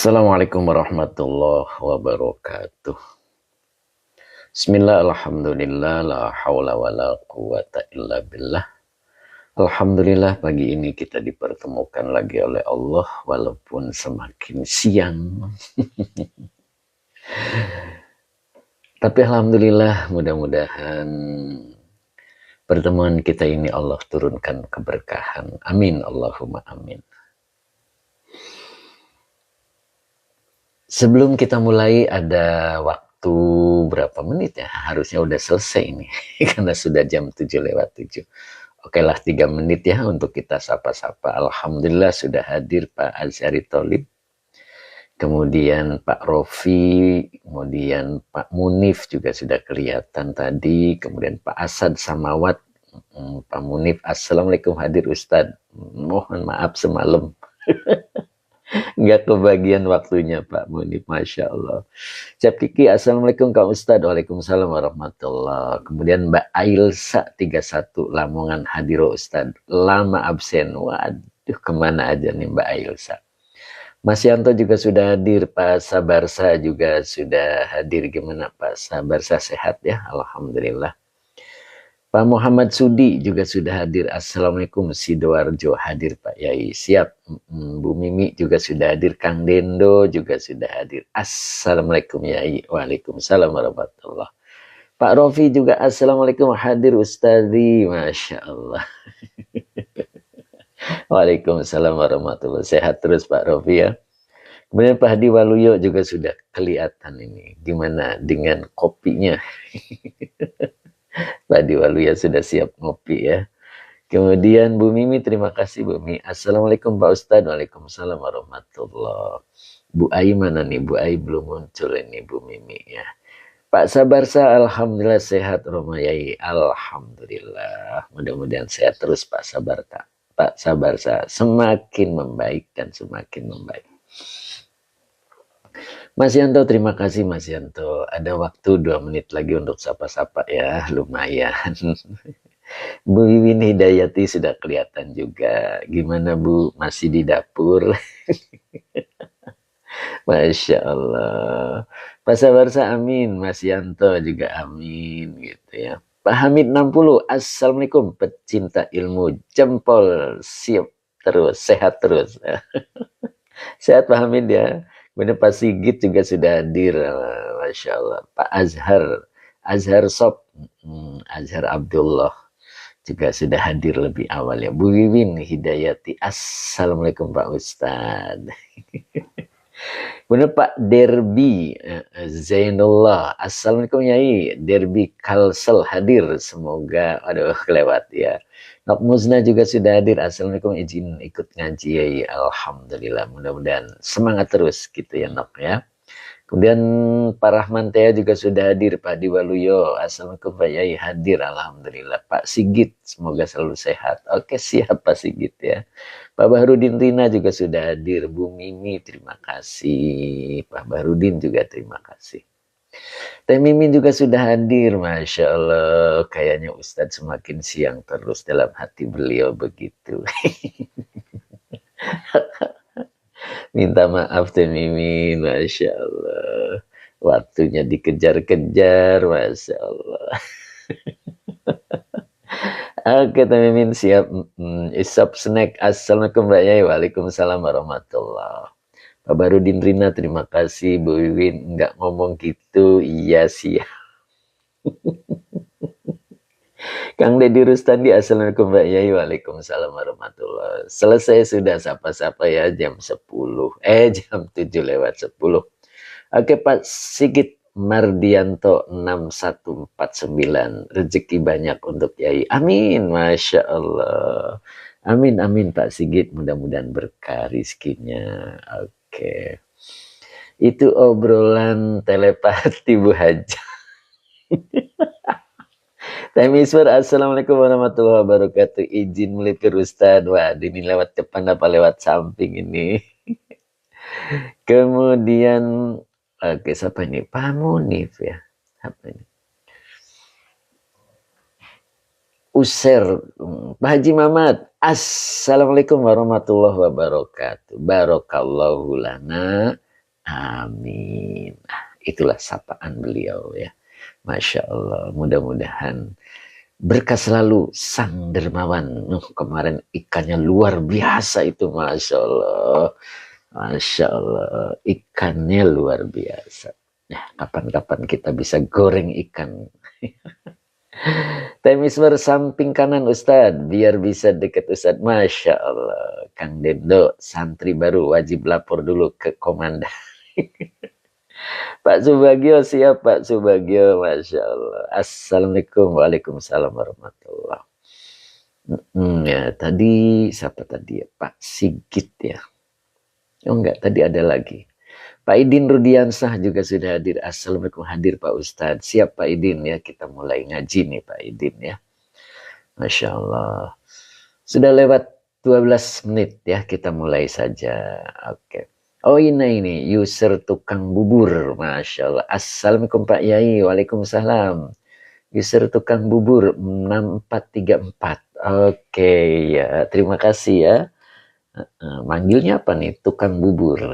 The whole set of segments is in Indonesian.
Assalamualaikum warahmatullahi wabarakatuh. Bismillah, alhamdulillah, la hawla wa la quwata illa billah. Alhamdulillah pagi ini kita dipertemukan lagi oleh Allah walaupun semakin siang. Tapi alhamdulillah mudah-mudahan pertemuan kita ini Allah turunkan keberkahan. Amin, Allahumma amin. Sebelum kita mulai ada waktu berapa menit ya, harusnya udah selesai ini karena sudah jam 7:07. Oke lah 3 menit ya untuk kita sapa-sapa. Alhamdulillah sudah hadir Pak Azhari Tholib, kemudian Pak Rofi, kemudian Pak Munif juga sudah kelihatan tadi, kemudian Pak Asad Samawat, Pak Munif. Assalamualaikum hadir Ustadz, mohon maaf semalam nggak kebagian waktunya Pak Munif, Masya Allah. Cap Kiki, Assalamualaikum Kak Ustadz. Waalaikumsalam warahmatullah. Kemudian Mbak Ailsa 31 Lamongan hadir Ustadz. Lama absen. Waduh, kemana aja nih Mbak Ailsa. Mas Yanto juga sudah hadir. Pak Sabarsa juga sudah hadir. Gimana Pak Sabarsa, sehat ya? Alhamdulillah. Pak Muhammad Sudi juga sudah hadir. Assalamualaikum. Sidoarjo hadir Pak Yai. Siap. Bu Mimi juga sudah hadir. Kang Dendo juga sudah hadir. Assalamualaikum Yai. Waalaikumsalam warahmatullah. Pak Rofi juga assalamualaikum hadir Ustazi. Masya Allah. Waalaikumsalam warahmatullah. Sehat terus Pak Rofi ya. Kemudian Pak Hadi Waluyo juga sudah kelihatan ini. Gimana dengan kopinya? Pak Hadi Waluyo sudah siap ngopi ya. Kemudian Bu Mimi, terima kasih Bu Mimi. Assalamualaikum Pak Ustadz. Waalaikumsalam warahmatullah. Bu Ai mana nih? Bu Ai belum muncul ini Bu Mimi ya. Pak Sabarsa, alhamdulillah sehat Romayai. Alhamdulillah. Mudah-mudahan sehat terus Pak Sabarsa. Pak Sabarsa semakin membaik dan semakin membaik. Mas Yanto, terima kasih Mas Yanto. Ada waktu 2 menit lagi untuk sapa-sapa ya, lumayan. Bu Wiwin Hidayati sudah kelihatan juga. Gimana Bu, masih di dapur? Masya Allah. Pak Sabarsa amin, Mas Yanto juga amin gitu ya. Pak Hamid 60, Assalamualaikum pecinta ilmu, jempol siap terus, sehat terus. Sehat Pak Hamid ya. Kemudian Pak Sigit juga sudah hadir. Masya Allah. Pak Azhar Sob, Azhar Abdullah juga sudah hadir lebih awal ya. Bu Wiwin Hidayati, Assalamualaikum Pak Ustadz. Kemudian Pak Derby Zainullah, Assalamualaikum Yai. Derby Kalsel hadir, semoga aduh kelewat ya. Nok Muzna juga sudah hadir. Assalamualaikum, izin ikut ngaji Yai. Alhamdulillah, mudah-mudahan semangat terus gitu ya Nok ya. Kemudian Pak Rahman Tea juga sudah hadir. Pak Diwaluyo, Assalamualaikum Pak Yai, hadir. Alhamdulillah. Pak Sigit, semoga selalu sehat. Oke siap Pak Sigit ya. Pak Bahrudin Rina juga sudah hadir. Bu Mimi terima kasih. Pak Bahrudin juga terima kasih. Teh Mimin juga sudah hadir. Masya Allah, kayaknya Ustadz semakin siang terus dalam hati beliau begitu. Minta maaf Teh Mimin, Masya Allah. Waktunya dikejar-kejar, Masya Allah. Oke Teh Mimin siap. Isap snack. Assalamualaikum Mbak Yai. Waalaikumsalam warahmatullah. Pak Barudin Rina terima kasih. Bu Wiwin nggak ngomong gitu. Iya siap. Kang Deddy Rustandi, Assalamualaikum Mbak Yai. Waalaikumsalam warahmatullah. Selesai sudah sapa-sapa ya jam 10. Jam 7:10. Oke Pak Sigit Mardianto 6149. Rezeki banyak untuk Yai. Amin. Masya Allah. Amin amin Pak Sigit. Mudah-mudahan berkah rizkinya. Oke. Itu obrolan telepati Bu Haja. Temiswar, Assalamualaikum warahmatullahi wabarakatuh. Izin melipir Ustadz. Wah, ini lewat depan apa lewat samping ini. Kemudian, oke, siapa ini? Pak Munif ya. Apa ini? User, Pak Haji Mamat. Assalamualaikum warahmatullahi wabarakatuh. Barakallahu lana Amin. Itulah sapaan beliau ya. Masya Allah, mudah-mudahan berkah selalu Sang Dermawan. Kemarin ikannya luar biasa itu, Masya Allah. Masya Allah, ikannya luar biasa. Ya, kapan-kapan kita bisa goreng ikan. Temismer samping kanan Ustadz, biar bisa deket Ustadz. Masya Allah, Kang Dendo, santri baru wajib lapor dulu ke komandan. Pak Subagio siap Pak Subagio, Masya Allah. Assalamualaikum, waalaikumsalam warahmatullah. Ya tadi siapa tadi ya, Pak Sigit ya. Oh enggak, tadi ada lagi. Pak Idin Rudiansah juga sudah hadir. Assalamualaikum, hadir Pak Ustadz. Siap Pak Idin ya, kita mulai ngaji nih Pak Idin ya. Masya Allah. Sudah lewat 12 menit ya, kita mulai saja. Oke. Oh ini user tukang bubur. Masya Allah. Assalamualaikum Pak Yai. Waalaikumsalam. User tukang bubur 6434. Oke ya, terima kasih ya. Manggilnya apa nih? Tukang bubur.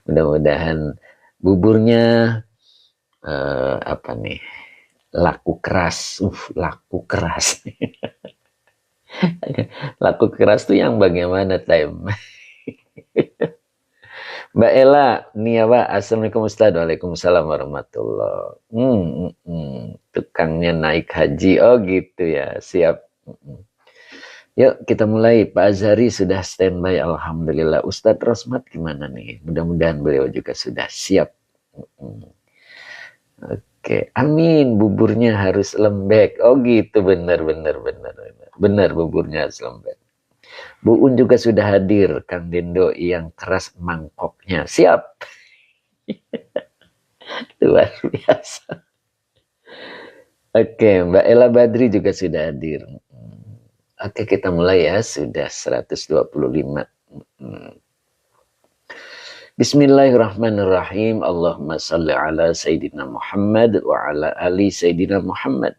Mudah-mudahan buburnya apa nih? Laku keras. Laku keras. Laku keras tuh yang bagaimana, Time? Mbak Ella, nih ya Pak. Assalamualaikum Ustaz. Waalaikumsalam warahmatullah. Tukangnya naik haji. Oh gitu ya, siap. Yuk kita mulai. Pak Azhari sudah standby. Alhamdulillah. Ustadz Rosmat gimana nih? Mudah-mudahan beliau juga sudah siap. Oke, amin. Buburnya harus lembek. Oh gitu, benar. Benar, buburnya harus lembek. Bu Un juga sudah hadir. Kang Dendo yang keras mangkoknya. Siap. Luar biasa. Oke, Mbak Ella Badri juga sudah hadir. Oke, kita mulai ya. Sudah 125. Bismillahirrahmanirrahim. Allahumma salli ala Sayyidina Muhammad wa ala ali Sayyidina Muhammad.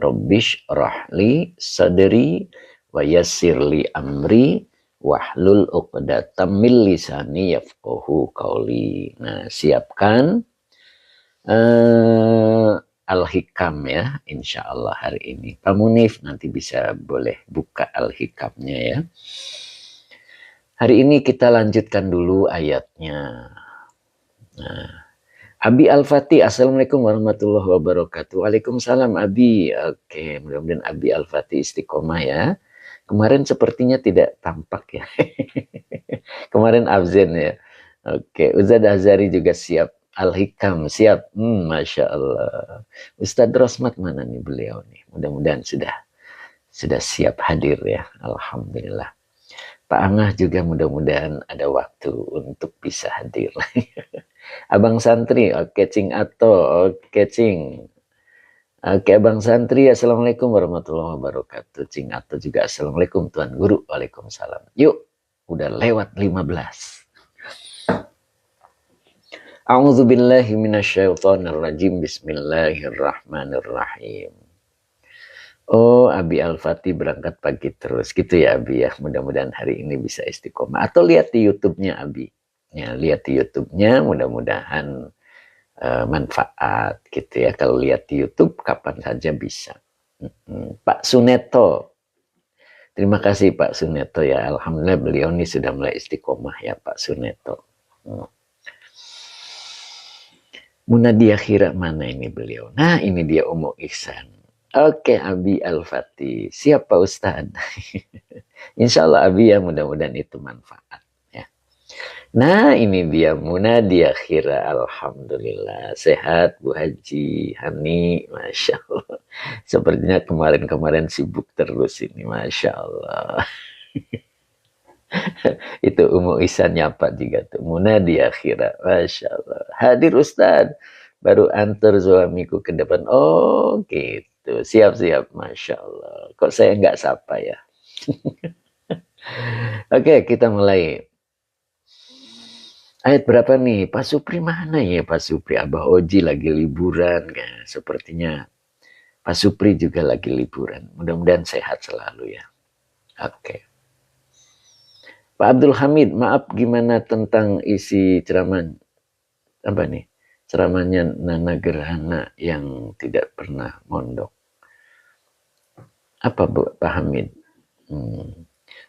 Rabbish rahli sadri wa yassirli amri wahlul uqdatam min lisani yafqahu qawli. Nah, siapkan Al-Hikam ya, insya Allah hari ini. Pak Munif nanti bisa boleh buka Al-Hikamnya ya. Hari ini kita lanjutkan dulu ayatnya. Nah, Abi Al-Fatih, Assalamualaikum warahmatullahi wabarakatuh. Waalaikumsalam Abi. Oke, mudah-mudahan Abi Al-Fatih istiqomah ya. Kemarin sepertinya tidak tampak ya. Kemarin absen ya. Oke, Ustadz Azhari juga siap. Al-Hikam siap. Masya Allah. Ustadz Rosmat mana nih beliau nih? Mudah-mudahan sudah siap hadir ya. Alhamdulillah. Pak Angah juga mudah-mudahan ada waktu untuk bisa hadir. Abang Santri, oke Cing Ato, oke Cing. Oke Abang Santri, Assalamualaikum warahmatullahi wabarakatuh. Cing Ato juga Assalamualaikum Tuan Guru, Waalaikumsalam. Yuk, udah lewat 15. A'udzubillahi minasyaitonirrajim. Bismillahirrahmanirrahim. Oh, Abi Al-Fatih berangkat pagi terus. Gitu ya, Abi ya. Mudah-mudahan hari ini bisa istiqomah. Atau lihat di YouTube-nya, Abi. Ya, lihat di YouTube-nya, mudah-mudahan manfaat gitu ya. Kalau lihat di YouTube, kapan saja bisa. Pak Suneto. Terima kasih Pak Suneto ya. Alhamdulillah beliau ini sudah mulai istiqomah ya Pak Suneto. Munadia Khira mana ini beliau? Nah, ini dia Umu Ihsan. Oke, Abi Al-Fatih. Siap Pak Ustadz. Insya Allah Abi ya, mudah-mudahan itu manfaat. Ya. Nah, ini dia Munadia Khira. Alhamdulillah. Sehat Bu Haji, Hani. Masya Allah. Sepertinya kemarin-kemarin sibuk terus ini. Masya Allah. Itu Umu Ihsan nyapa juga tuh. Munadia Khira. Masya Allah. Hadir Ustadz. Baru antar suamiku ke depan. Oh gitu. Siap-siap, Masya Allah. Kok saya nggak sapa ya? Oke, kita mulai. Ayat berapa nih? Pak Supri mana ya Pak Supri? Abah Oji lagi liburan. Ya. Sepertinya Pak Supri juga lagi liburan. Mudah-mudahan sehat selalu ya. Oke. Pak Abdul Hamid, maaf gimana tentang isi ceramah apa nih? Ceramahnya Nana Gerhana yang tidak pernah mondok. Apa Bu, Pak Hamid?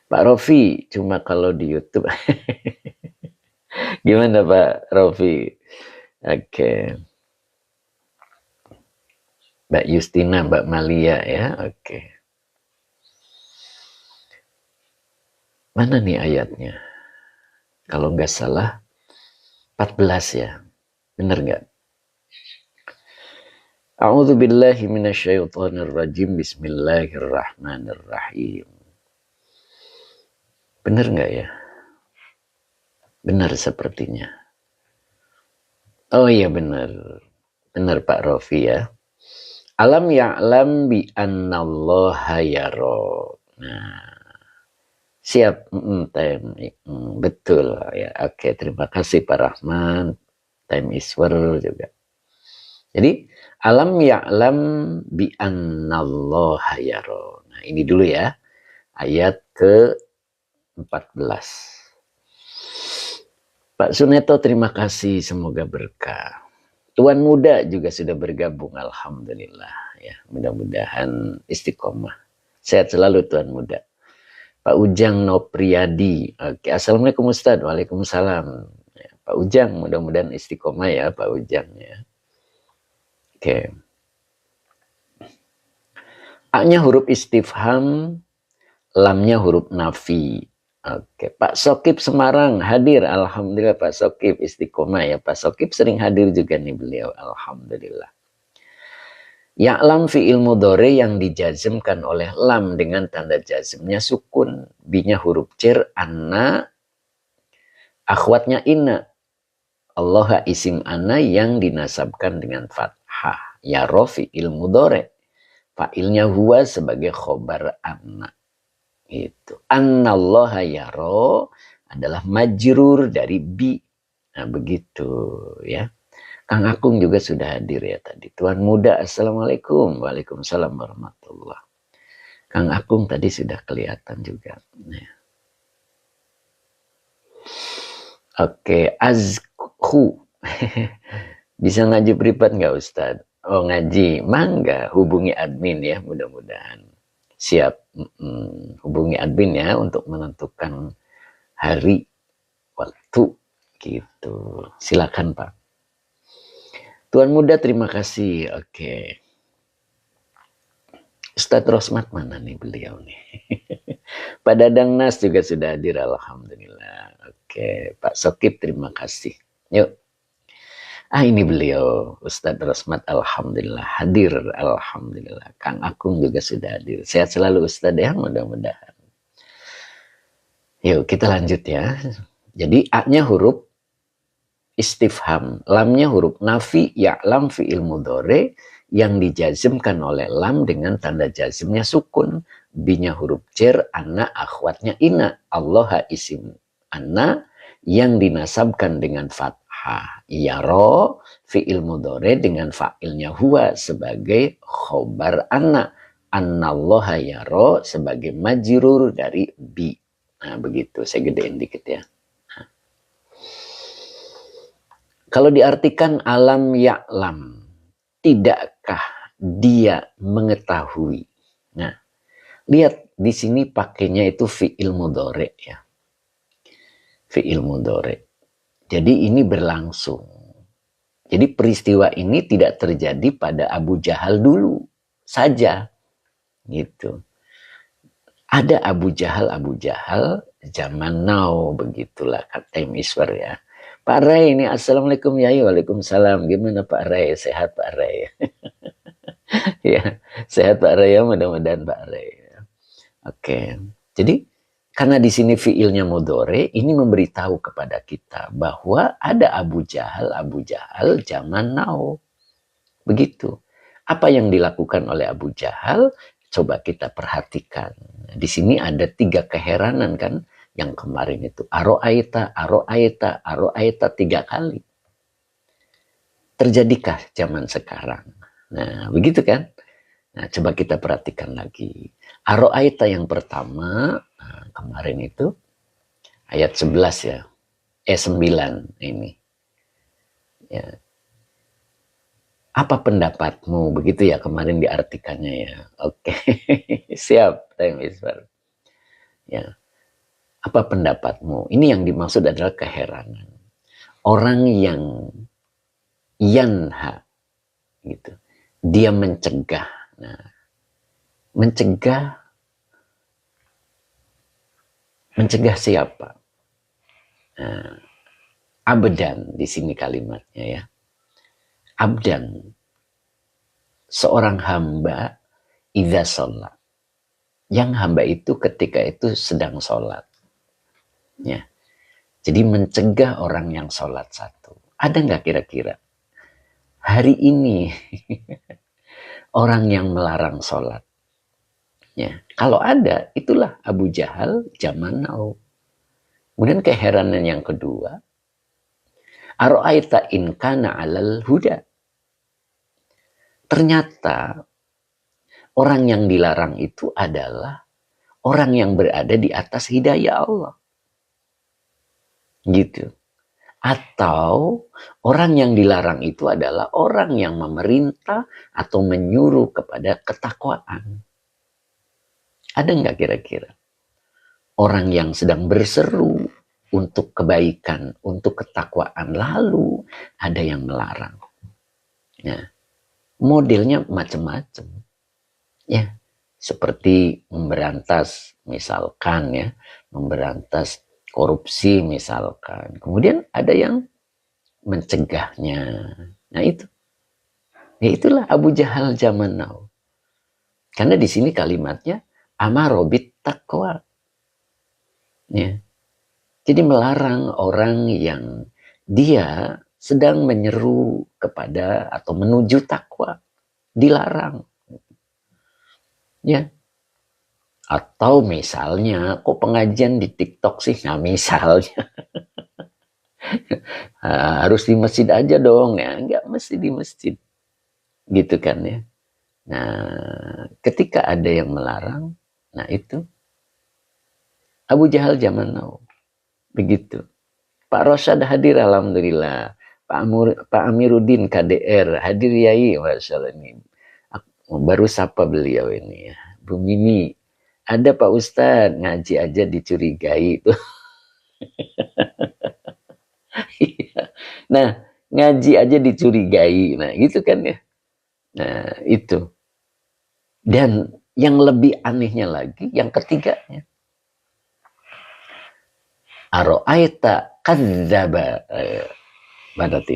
Pak Rofi, cuma kalau di YouTube. Gimana Pak Rofi? Oke. Mbak Justina, Mbak Malia ya. Oke. Mana nih ayatnya? Kalau nggak salah 14 ya. Bener nggak? A'udzu billahi minasyaitonir rajim. Bismillahirrahmanirrahim. Bener nggak ya? Benar sepertinya. Oh iya benar. Benar Pak Rofi ya. Alam ya'lam bi annallaha yara. Nah, siap. Betul ya. Oke, terima kasih Pak Rahman. Time Iswar juga. Jadi, alam ya'lam bi annallaha yara. Nah, ini dulu ya. Ayat ke-14. Pak Suneto terima kasih, semoga berkah. Tuan muda juga sudah bergabung, alhamdulillah ya. Mudah-mudahan istiqomah. Sehat selalu Tuan muda. Pak Ujang Nopriyadi. Oke, assalamualaikum Ustaz. Waalaikumsalam. Ya, Pak Ujang, mudah-mudahan istiqomah ya Pak Ujang ya. Oke. A-nya huruf istifham, lamnya huruf nafi. Oke, Pak Sokip Semarang hadir, alhamdulillah Pak Sokip istiqomah ya. Pak Sokip sering hadir juga nih beliau, alhamdulillah. Ya'lam fi'il mudhari yang dijazmkan oleh lam dengan tanda jazmnya sukun, binya huruf cer, anna, akhwatnya inna. Allah isim anna yang dinasabkan dengan fathah. Ya fi'il mudhari, fa'ilnya huwa sebagai khobar anna. Itu annallaha yaro adalah majrur dari bi. Nah begitu ya. Kang Akung juga sudah hadir ya tadi. Tuan muda, assalamualaikum. Waalaikumsalam warahmatullah. Kang Akung tadi sudah kelihatan juga. Ya. Oke, azku. Bisa ngaji privat nggak Ustadz? Oh ngaji, mangga hubungi admin ya mudah-mudahan. Siap, hubungi admin ya untuk menentukan hari, waktu, gitu. Silakan Pak. Tuan muda terima kasih. Oke. Ustadz Rosmat mana nih beliau nih? Pak Dadang Nas juga sudah hadir, alhamdulillah. Oke, Pak Sokip terima kasih. Yuk. Ini beliau, Ustadz Rosmat, alhamdulillah hadir, alhamdulillah. Kang Akung juga sudah hadir. Sehat selalu Ustadz ya, mudah-mudahan. Yuk kita lanjut ya. Jadi A-nya huruf istifham, lamnya huruf nafi, ya'lam fi'il mudhari yang dijazmkan oleh lam dengan tanda jazmnya sukun. B-nya huruf jar, anna akhwatnya ina. Allah isim anna yang dinasabkan dengan fathah. Yaro fi'il mudhari dengan fa'ilnya huwa sebagai khobar anna. Annallaha yaro sebagai majrur dari bi. Nah begitu, saya gedein dikit ya. Kalau diartikan alam ya'lam, tidakkah dia mengetahui? Nah, lihat di sini pakainya itu fi'il mudhari ya. Fi'il mudhari. Jadi ini berlangsung. Jadi peristiwa ini tidak terjadi pada Abu Jahal dulu saja. Gitu. Ada Abu Jahal zaman now, begitulah kata Iswar ya. Pak Ray ini assalamualaikum ya, waalaikumsalam. Gimana Pak Ray? Sehat Pak Ray? Ya, sehat Pak Ray ya, mudah-mudahan Pak Ray. Oke, jadi karena di sini fiilnya mudhari, ini memberitahu kepada kita bahwa ada Abu Jahal zaman now. Begitu. Apa yang dilakukan oleh Abu Jahal? Coba kita perhatikan. Di sini ada 3 keheranan kan, yang kemarin itu aro'aita 3 kali. Terjadikah zaman sekarang? Nah, begitu kan? Nah, coba kita perhatikan lagi. Aro'aita yang pertama, kemarin itu ayat 11 ya. 9 ini. Ya. Apa pendapatmu? Begitu ya kemarin diartikannya ya. Oke. Siap, time is first. Ya. Apa pendapatmu? Ini yang dimaksud adalah keheranan. Orang yang yanha gitu. Dia mencegah. Nah, mencegah siapa? Nah, abdan di sini kalimatnya ya. Abdan, seorang hamba idza sholat. Yang hamba itu ketika itu sedang sholat. Ya. Jadi mencegah orang yang sholat satu. Ada nggak kira-kira hari ini orang yang melarang sholat? Ya. Kalau ada, itulah Abu Jahal zaman now. Kemudian keheranan yang kedua, Ara'aita in kana 'alal huda. Ternyata orang yang dilarang itu adalah orang yang berada di atas hidayah Allah. Gitu. Atau orang yang dilarang itu adalah orang yang memerintah atau menyuruh kepada ketakwaan. Ada nggak kira-kira? Orang yang sedang berseru untuk kebaikan, untuk ketakwaan, lalu ada yang melarang. Nah, modelnya macam-macam. Ya, seperti memberantas misalkan ya, memberantas korupsi misalkan. Kemudian ada yang mencegahnya. Nah itu. Ya itulah Abu Jahal zaman now. Karena di sini kalimatnya amarobit taqwa. Ya. Jadi melarang orang yang dia sedang menyeru kepada atau menuju takwa. Dilarang. Ya. Atau misalnya, kok pengajian di TikTok sih? Nah misalnya. Harus di masjid aja dong. Ya, enggak mesti di masjid. Gitu kan ya. Nah, ketika ada yang melarang, nah itu. Abu Jahal zaman now. Begitu. Pak Rosyad hadir alhamdulillah. Pak Amiruddin KDR hadir yai. Masyaallah ini. Baru sapa beliau ini ya. Bu Mimi. Ada Pak Ustadz ngaji aja dicurigai itu. Nah, ngaji aja dicurigai. Nah, gitu kan ya. Nah, itu. Dan yang lebih anehnya lagi, yang ketiganya. Aro'aita kadzdzaba. Berarti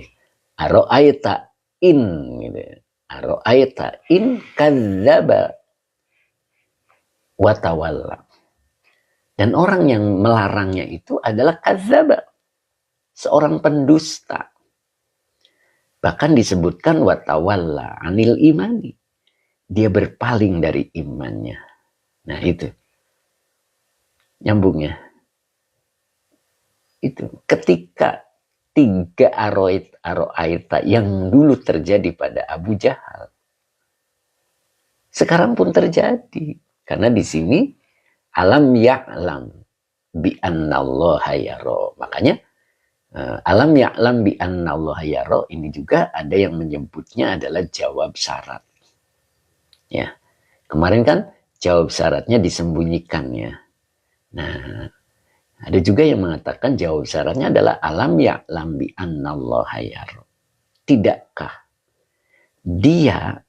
aro'aita in gitu. Aro'aita in kadzdzaba wa tawalla. Dan orang yang melarangnya itu adalah kadzdzaba. Seorang pendusta. Bahkan disebutkan wa tawalla anil imani. Dia berpaling dari imannya. Nah itu. Nyambung ya. Itu ketika 3 aro'aita yang dulu terjadi pada Abu Jahal. Sekarang pun terjadi. Karena di sini alam ya'lam bi annallaha yara. Makanya alam ya'lam bi annallaha yara ini juga ada yang menyebutnya adalah jawab syarat. Ya. Kemarin kan jawab syaratnya disembunyikan ya. Nah, ada juga yang mengatakan jawab syaratnya adalah alam ya'lam bi annallaha yara. Tidakkah dia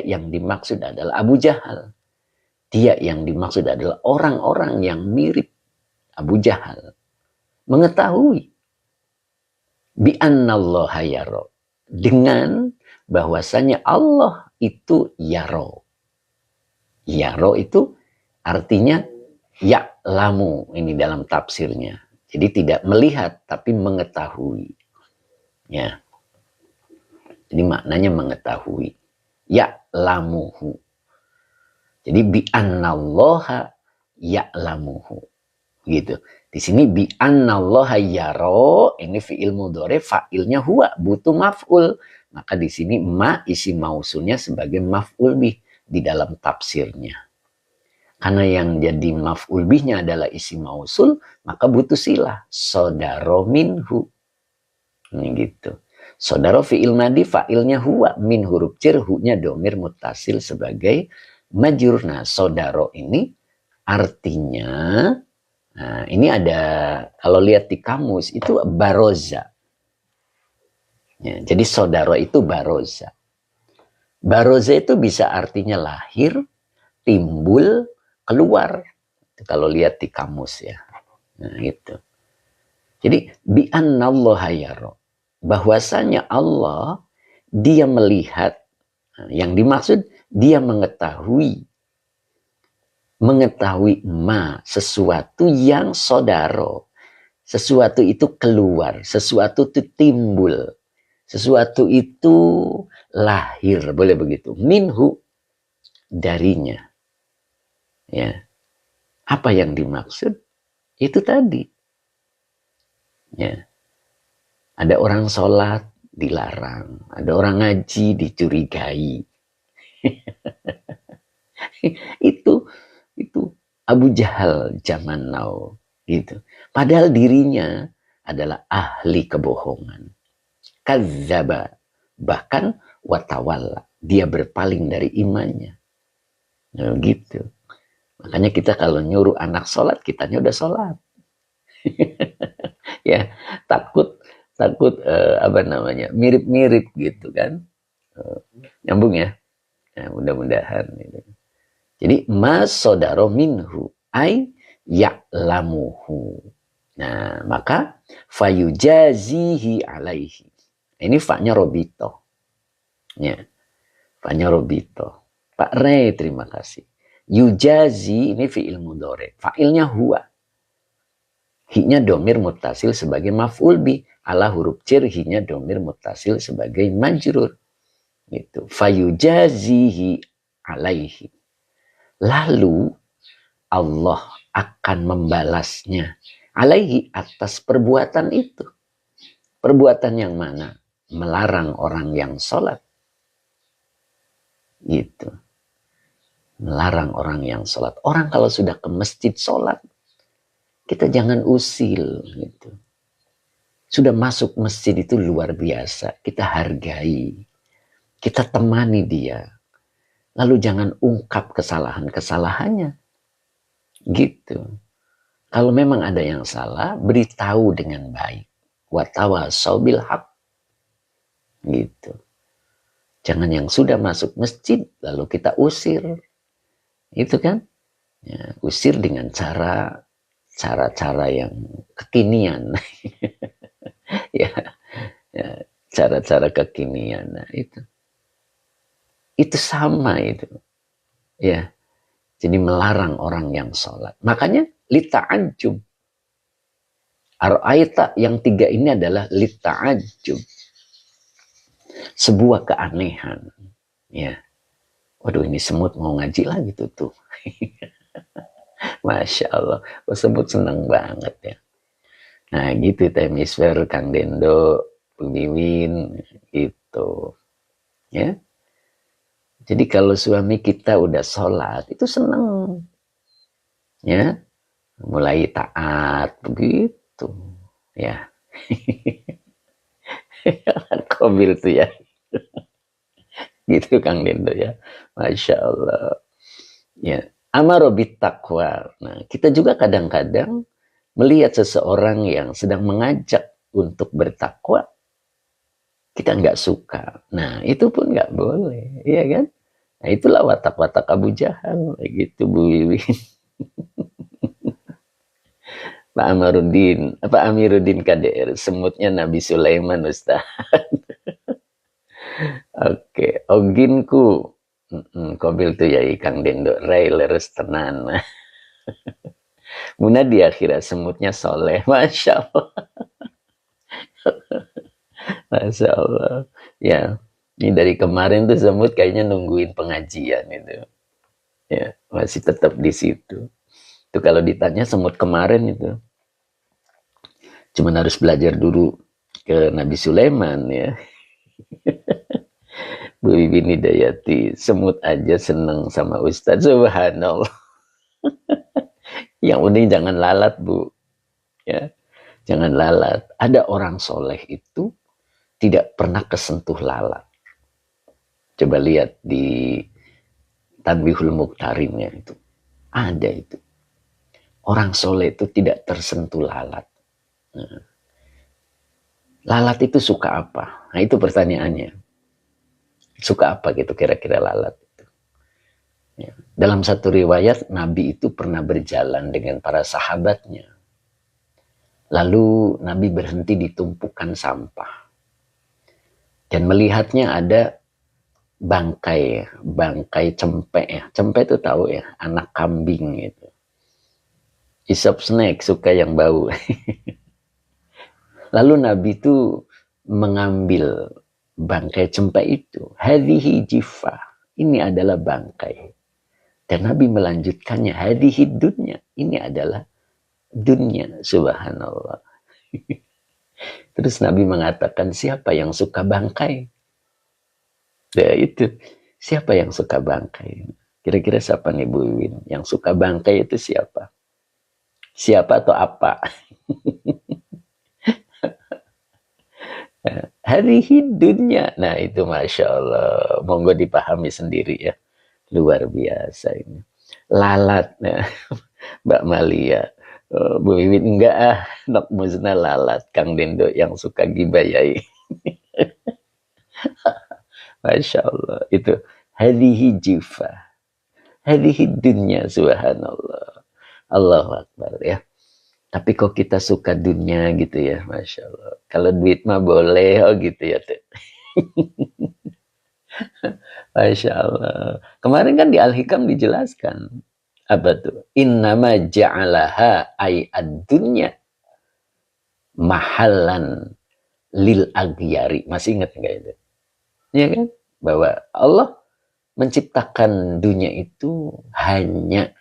yang dimaksud adalah Abu Jahal. Dia yang dimaksud adalah orang-orang yang mirip Abu Jahal. Mengetahui bi annallaha yara. Dengan bahwasanya Allah itu yaro. Yaro itu artinya ya'lamu ini dalam tafsirnya. Jadi tidak melihat tapi mengetahui. Ya. Jadi maknanya mengetahui. Ya'lamuhu. Jadi bi annallaha ya'lamuhu. Gitu. Di sini bi annallaha yaro ini fi'il mudhari, fa'ilnya huwa, butuh maf'ul. Maka di sini ma isi mausulnya sebagai maf'ul bih di dalam tafsirnya. Karena yang jadi maf'ul bihnya adalah isim mausul, maka butuh silah. Sodaro minhu. Ini gitu. Sodaro fi'il madi, fa'ilnya huwa. Min huruf cer, hu-nya domir mutasil sebagai majur. Nah, sodaro ini artinya, nah ini ada, kalau lihat di kamus, itu baroza. Ya, jadi sodaro itu baroza. Baroza itu bisa artinya lahir, timbul, keluar. Kalau lihat di kamus ya. Nah, itu. Jadi bi'annallaha yara. Bahwasanya Allah dia melihat, yang dimaksud dia mengetahui sesuatu yang sodaro. Sesuatu itu keluar, sesuatu itu timbul, sesuatu itu lahir, boleh begitu. Minhu, darinya. Ya. Apa yang dimaksud? Itu tadi. Ya. Ada orang sholat dilarang, ada orang ngaji dicurigai. itu Abu Jahal zaman now gitu. Padahal dirinya adalah ahli kebohongan. Kadzaba, bahkan watawalla, dia berpaling dari imannya. Nah, gitu. Makanya kita kalau nyuruh anak sholat, kitanya udah sholat. Ya, takut apa namanya, mirip-mirip gitu kan. Nyambung ya. Nah, mudah-mudahan gitu. Jadi mas sodaro minhu ay ya'lamuhu. Nah, maka fayujazihi alaihi. Ini fa-nya robito. Ya. Fa-nya robito. Pak Rey, terima kasih. Yujazi ini fi'il mudhari. Fa'ilnya huwa. Hi-nya domir mutasil sebagai maf'ul bi. Ala huruf cer, hi-nya domir mutasil sebagai majrur. Gitu. Fayujazihi alaihi. Lalu Allah akan membalasnya alaihi, atas perbuatan itu. Perbuatan yang mana? Melarang orang yang sholat. Gitu. Melarang orang yang sholat. Orang kalau sudah ke masjid sholat, kita jangan usil. Gitu. Sudah masuk masjid itu luar biasa. Kita hargai. Kita temani dia. Lalu jangan ungkap kesalahan-kesalahannya. Gitu. Kalau memang ada yang salah, beritahu dengan baik. Watawasau bil haq. Gitu. Jangan yang sudah masuk masjid, lalu kita usir. Itu kan? Ya, usir dengan cara-cara yang kekinian. Ya, cara-cara kekinian. Nah, itu sama itu. Ya. Jadi melarang orang yang sholat. Makanya lita'ajjub. Ar-ayta yang 3 ini adalah lita'ajjub. Sebuah keanehan. Ya. Waduh, ini semut mau ngaji lagi tuh. Masya Allah. Semut senang banget ya. Nah gitu Temisfer, Kang Dendo, Bu Miwin, gitu. Ya. Jadi kalau suami kita udah sholat, itu senang. Ya. Mulai taat, begitu. Ya. Kobil tuh ya. Gitu Kang Dendo ya. Masya Allah. Ya. Amarobit taqwa. Nah, kita juga kadang-kadang melihat seseorang yang sedang mengajak untuk bertakwa, kita nggak suka. Nah, itu pun nggak boleh, iya kan? Nah, itulah watak-watak Abu Jahal, gitu Bu Wiwin. Pak Amiruddin KDR, semutnya Nabi Sulaiman, Ustaz. Oke, oginku. Kobil tuh ya Kang Dendo, Ray leres tenan. Muna di akhirat semutnya soleh, Masya Allah. Masya Allah. Ya, ini dari kemarin tuh semut kayaknya nungguin pengajian itu. Ya, masih tetap di situ. Itu kalau ditanya semut kemarin itu, cuman harus belajar dulu ke Nabi Sulaiman ya. Bu Bibi Hidayati, semut aja seneng sama Ustadz, subhanallah. Yang penting jangan lalat, Bu. Ya, jangan lalat. Ada orang soleh itu tidak pernah kesentuh lalat. Coba lihat di Tanbihul Muqtarimnya itu. Ada itu. Orang soleh itu tidak tersentuh lalat. Nah, lalat itu suka apa? Nah, itu pertanyaannya. Suka apa gitu kira-kira lalat itu? Ya. Dalam satu riwayat, Nabi itu pernah berjalan dengan para sahabatnya. Lalu Nabi berhenti di tumpukan sampah. Dan melihatnya ada bangkai cempe ya. Cempe itu tahu ya, anak kambing gitu. Isop snack, suka yang bau. Lalu Nabi itu mengambil bangkai cempe itu. Hadhihi jifa. Ini adalah bangkai. Dan Nabi melanjutkannya. Hadhihi dunya. Ini adalah dunia. Subhanallah. Terus Nabi mengatakan, siapa yang suka bangkai? Ya itu. Siapa yang suka bangkai? Kira-kira siapa nih Bu Win? Yang suka bangkai itu siapa? Siapa atau apa? Hari hidupnya. Nah itu Masya Allah. Monggo dipahami sendiri ya. Luar biasa ini. Lalat. Nah, Mbak Malia. Bu Wiwin enggak ah. Nok musnah lalat. Kang Dendo yang suka gibayai. Masya Allah. Itu. Hadihi jifa. Hadihi dunya. Subhanallah. Allahu Akbar ya. Tapi kok kita suka dunia gitu ya, Masya Allah. Kalau duit mah boleh, oh gitu ya tuh. Masya Allah. Kemarin kan di Al-Hikam dijelaskan. Apa tuh? Innama ja'alaha ay ad-dunya mahallan lil aghyari. Masih ingat nggak itu? Ya kan? Bahwa Allah menciptakan dunia itu hanya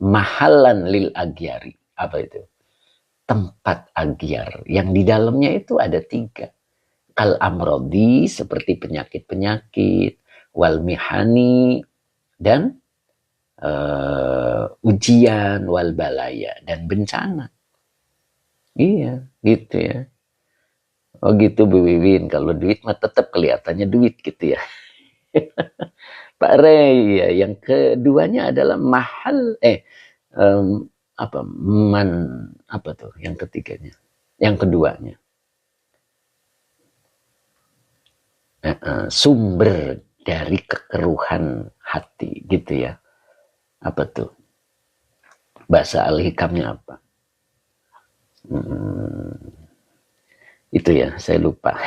mahallan lil aghyari. Apa itu? Tempat agyar yang di dalamnya itu ada 3. Kal amrodi seperti penyakit-penyakit, wal mihani dan ujian, wal balaya dan bencana. Iya, gitu ya. Oh gitu Bu Wiwin, kalau duit mah tetap kelihatannya duit gitu ya. Pak Rey, ya, yang keduanya adalah mahal apa tuh yang ketiganya, yang keduanya sumber dari kekeruhan hati gitu ya. Apa tuh bahasa Al-Hikamnya apa? Itu ya saya lupa.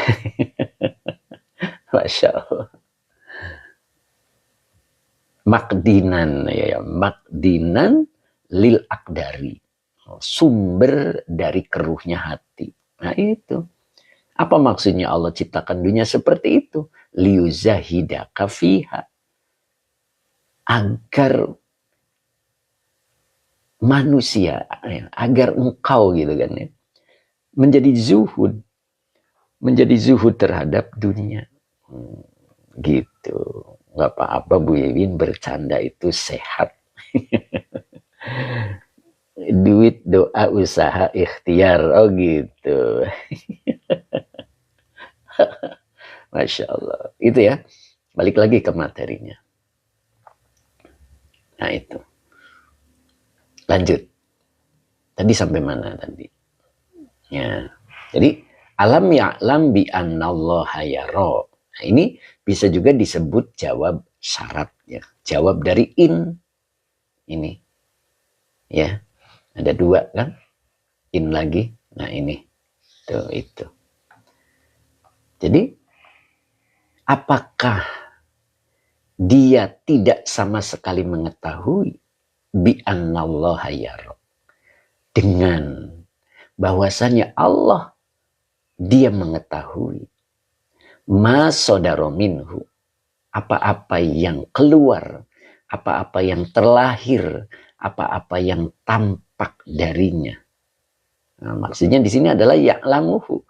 Masya Allah. Makdinan ya, makdinan lil akdari, sumber dari keruhnya hati. Nah itu. Apa maksudnya Allah ciptakan dunia seperti itu? Liyuzahidaka fiha. Agar manusia, agar engkau gitu kan ya, menjadi zuhud terhadap dunia. Gitu. Nggak apa-apa Bu Yewin, bercanda itu sehat. Duit, doa, usaha, ikhtiar. Oh gitu. Masya Allah. Itu ya. Balik lagi ke materinya. Nah itu. Lanjut. Tadi sampai mana tadi? Ya. Jadi alam ya'lam bi annallaha yara. Nah, ini bisa juga disebut jawab syarat ya. Jawab dari in. Ini. Ya. Ada 2 kan? In lagi. Nah ini. Tuh itu. Jadi apakah dia tidak sama sekali mengetahui bi annallaha yara, dengan bahwasanya Allah dia mengetahui ma sodaro minhu, apa-apa yang keluar, apa-apa yang terlahir, apa-apa yang tampak darinya. Nah, maksudnya di sini adalah ya'lamuhu,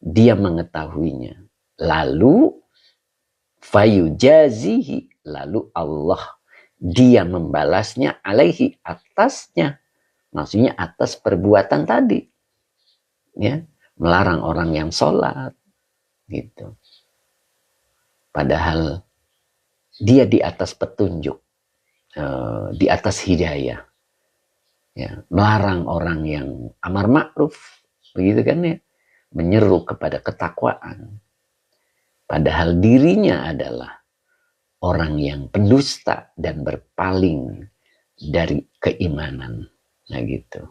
dia mengetahuinya. Lalu fayujazihi, lalu Allah dia membalasnya alaihi, atasnya. Maksudnya atas perbuatan tadi. Ya, melarang orang yang sholat. Gitu. Padahal dia di atas petunjuk. Di atas hidayah. Ya, melarang orang yang amar ma'ruf. Begitu kan ya. Menyeru kepada ketakwaan. Padahal dirinya adalah orang yang pendusta dan berpaling dari keimanan. Nah gitu.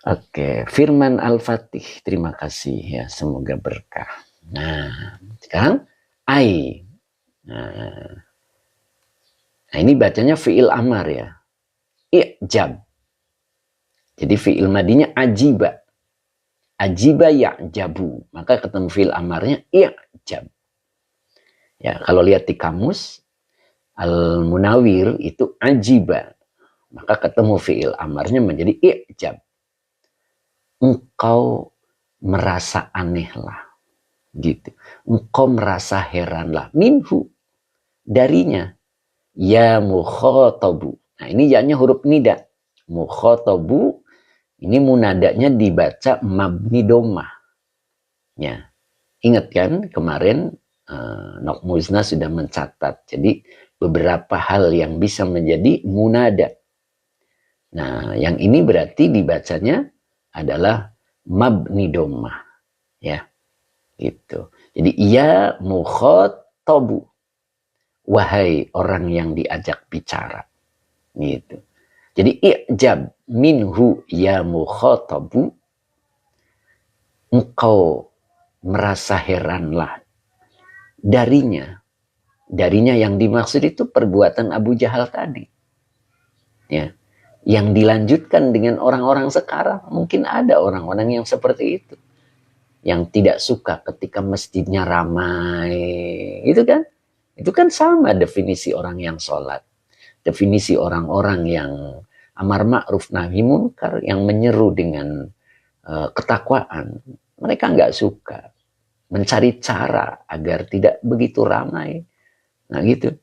Oke, Firman Al-Fatih. Terima kasih ya, semoga berkah. Nah, sekarang ai. Nah, ini bacanya fi'il amar ya. I'jab. Jadi fi'il madinya ajiba. Ajiba ya'jabu. Maka ketemu fi'il amarnya i'jab. Ya, kalau lihat di kamus Al-Munawir itu ajiba. Maka ketemu fi'il amarnya menjadi i'jab. Engkau merasa anehlah. Gitu. Engkau merasa heranlah. Minhu. Darinya. Ya mukhatabu. Nah ini ya-nya huruf nida. Mukhatabu. Ini munadanya dibaca mabni domah. Ya. Ingat kan kemarin Nok Muzna sudah mencatat. Jadi beberapa hal yang bisa menjadi munada. Nah yang ini berarti dibacanya adalah mabni domah. Ya. Gitu. Jadi ya mukhatabu. Wahai orang yang diajak bicara. Gitu. Jadi i'jab minhu ya mukhatabu. Engkau merasa heranlah darinya. Darinya yang dimaksud itu perbuatan Abu Jahal tadi. Ya. Yang dilanjutkan dengan orang-orang sekarang. Mungkin ada orang-orang yang seperti itu. Yang tidak suka ketika masjidnya ramai. Itu kan? Itu kan sama definisi orang yang sholat. Definisi orang-orang yang amar ma'ruf nahi munkar. Yang menyeru dengan ketakwaan. Mereka nggak suka. Mencari cara agar tidak begitu ramai. Nah gitu.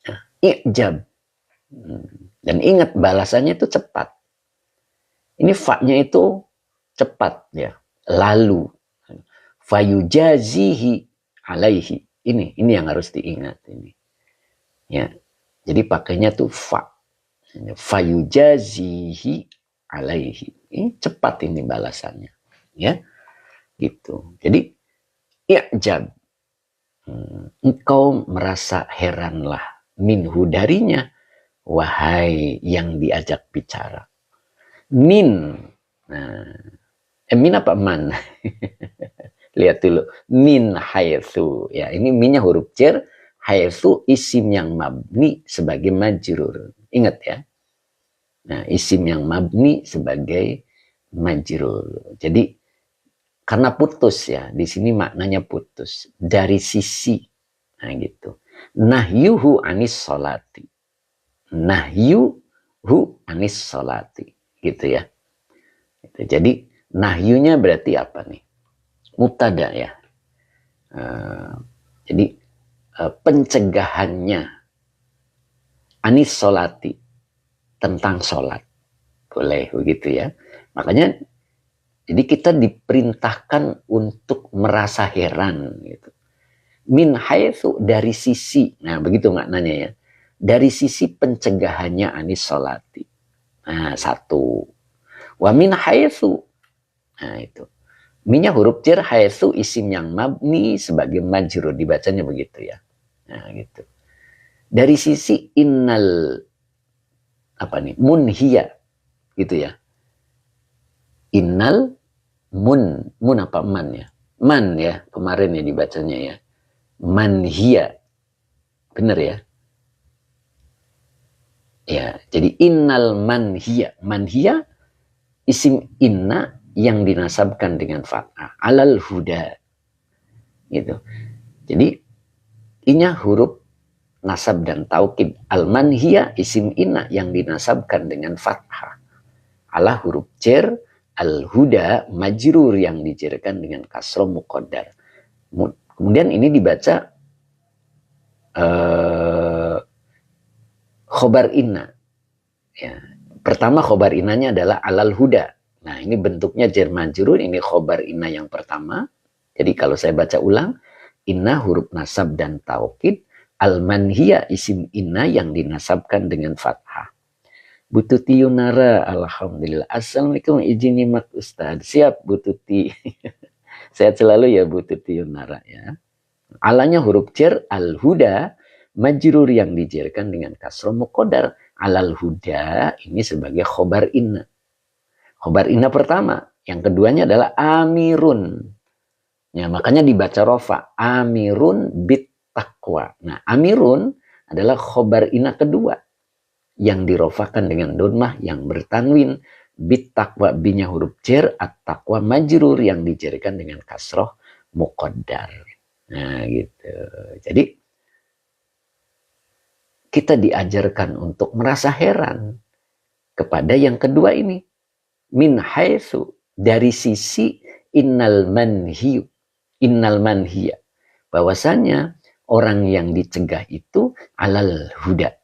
Nah, i'jab. Dan ingat balasannya itu cepat. Ini fa-nya itu cepat ya. Lalu. Fayujazihi alaihi. Ini yang harus diingat ini. Ya. Jadi pakainya tuh fa. Fayujazihi alaihi. Ini cepat ini balasannya. Ya. Gitu. Jadi i'jab. Engkau merasa heranlah minhu darinya. Wahai yang diajak bicara. Min. Nah, min apa man? Lihat dulu. Min haitsu. Ya, ini minnya huruf jar. Haitsu isim yang mabni sebagai majrur. Ingat ya. Nah, isim yang mabni sebagai majrur. Jadi karena putus ya. Di sini maknanya putus. Dari sisi. Nah gitu. Nahyuhu anis sholati. Nahyuhu anis sholati. Gitu ya. Jadi nahyunya berarti apa nih? Mubtada ya. Jadi pencegahannya anis sholati tentang sholat. Boleh begitu ya. Makanya jadi kita diperintahkan untuk merasa heran gitu. Min haitsu dari sisi. Nah, begitu maknanya ya. Dari sisi pencegahannya anis sholati. Nah, satu. Wa min haitsu. Nah, itu. Minnya huruf jar, haitsu isim yang mabni sebagai majrur, dibacanya begitu ya. Nah, gitu. Dari sisi innal apa nih? Munhiya gitu ya. Innal mun apa man ya? Man ya, kemarin ya dibacanya ya. Manhiya. Benar ya? Ya, jadi innal manhiya. Manhiya isim inna yang dinasabkan dengan fathah. Alal huda. Gitu. Jadi inya huruf nasab dan taukid. Al manhiya isim inna yang dinasabkan dengan fathah. Ala huruf jar. Al huda majrur yang dijarkan dengan kasroh muqaddar. Kemudian ini dibaca khobar inna. Ya. Pertama khobar innanya adalah alal huda. Nah ini bentuknya jar majrur, ini khobar inna yang pertama. Jadi kalau saya baca ulang, inna huruf nasab dan taukid, al manhiya isim inna yang dinasabkan dengan fathah. Bu Tuti Yunara, alhamdulillah. Assalamualaikum, izin nyimak Ustaz. Siap Bu Tuti. Sehat selalu ya Bu Tuti Yunara ya. Alanya huruf jar, al huda, majrur yang dijarkan dengan kasroh muqaddar. Alal huda ini sebagai khobar inna. Khobar inna pertama. Yang keduanya adalah amirun. Ya, makanya dibaca rofa. Amirun bit taqwa. Nah, amirun adalah khobar inna kedua. Yang dirofakan dengan donmah yang bertanwin. Bit taqwa, binya huruf jar, at taqwa majrur yang dijarkan dengan kasroh muqaddar. Nah, gitu. Jadi, kita diajarkan untuk merasa heran kepada yang kedua ini. Min haitsu, dari sisi innal manhiya. Bahwasanya orang yang dicegah itu alal huda.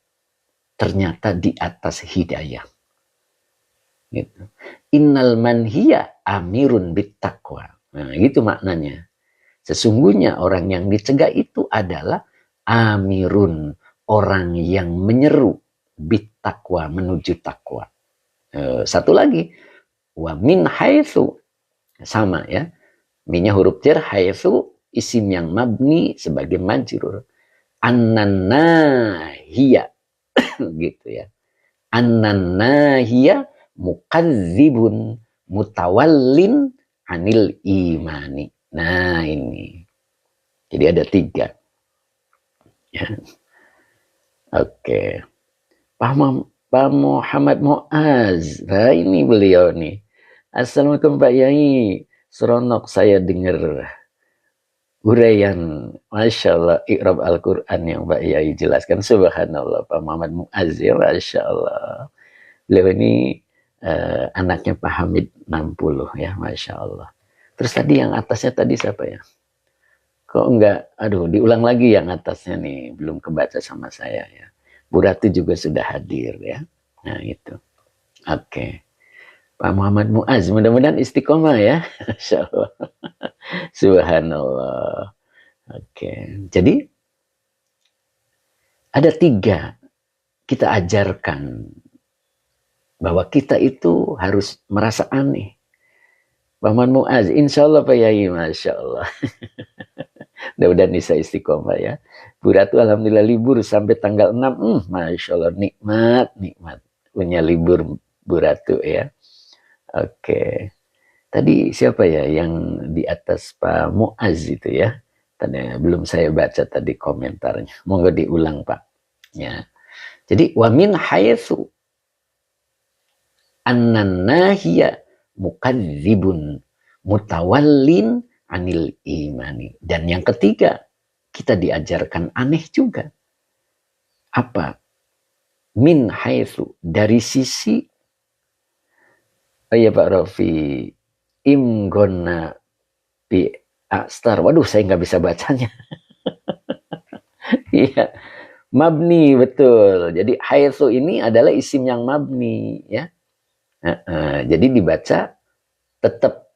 Ternyata di atas hidayah. Gitu. Innal manhiya amirun bit taqwa. Nah, gitu maknanya. Sesungguhnya orang yang dicegah itu adalah amirun, orang yang menyeru bit taqwa, menuju takwa. Satu lagi, wa min haitsu, sama ya. Minnya huruf jar, haitsu isim yang mabni sebagai majrur. Annanahiya gitu ya. Annanahiya mukadzibun mutawallin anil imani. Nah ini. Jadi ada 3. Ya. Oke. Pak Muhammad Muaz. Nah ini beliau nih. Assalamualaikum Pak Yai. Seronok saya dengar uraian, Masya Allah, i'rab Al-Quran yang Pak Yai jelaskan. Subhanallah, Pak Muhammad Muaz ya, Masya Allah. Beliau ini anaknya Pak Hamid 60 ya, Masya Allah. Terus tadi yang atasnya tadi siapa ya? Kok enggak, aduh diulang lagi yang atasnya nih, belum kebaca sama saya ya. Bu Ratu juga sudah hadir ya. Nah itu. Oke. Pak Muhammad Muaz, mudah-mudahan istiqomah ya. Masya Allah. Subhanallah. Oke, jadi ada 3 kita ajarkan bahwa kita itu harus merasa aneh. Pak Muhammad Muaz, insya Allah Pak Yai, Masya Allah. Mudah-mudahan bisa istiqomah ya. Bu Ratu alhamdulillah libur sampai tanggal 6. Masya Allah, nikmat. Punya libur Bu Ratu ya. Oke. Tadi siapa ya yang di atas Pak Muaz itu ya? Tadi belum saya baca tadi komentarnya. Monggo diulang Pak. Ya. Jadi wa min haitsu annanahiya mukadzibun mutawallin anil imani. Dan yang ketiga, kita diajarkan aneh juga. Apa? Min haitsu, dari sisi, oh ya Pak Rofi, imgonna bi astar. Waduh, saya nggak bisa bacanya. Iya, mabni betul. Jadi haitsu ini adalah isim yang mabni ya. Jadi dibaca tetap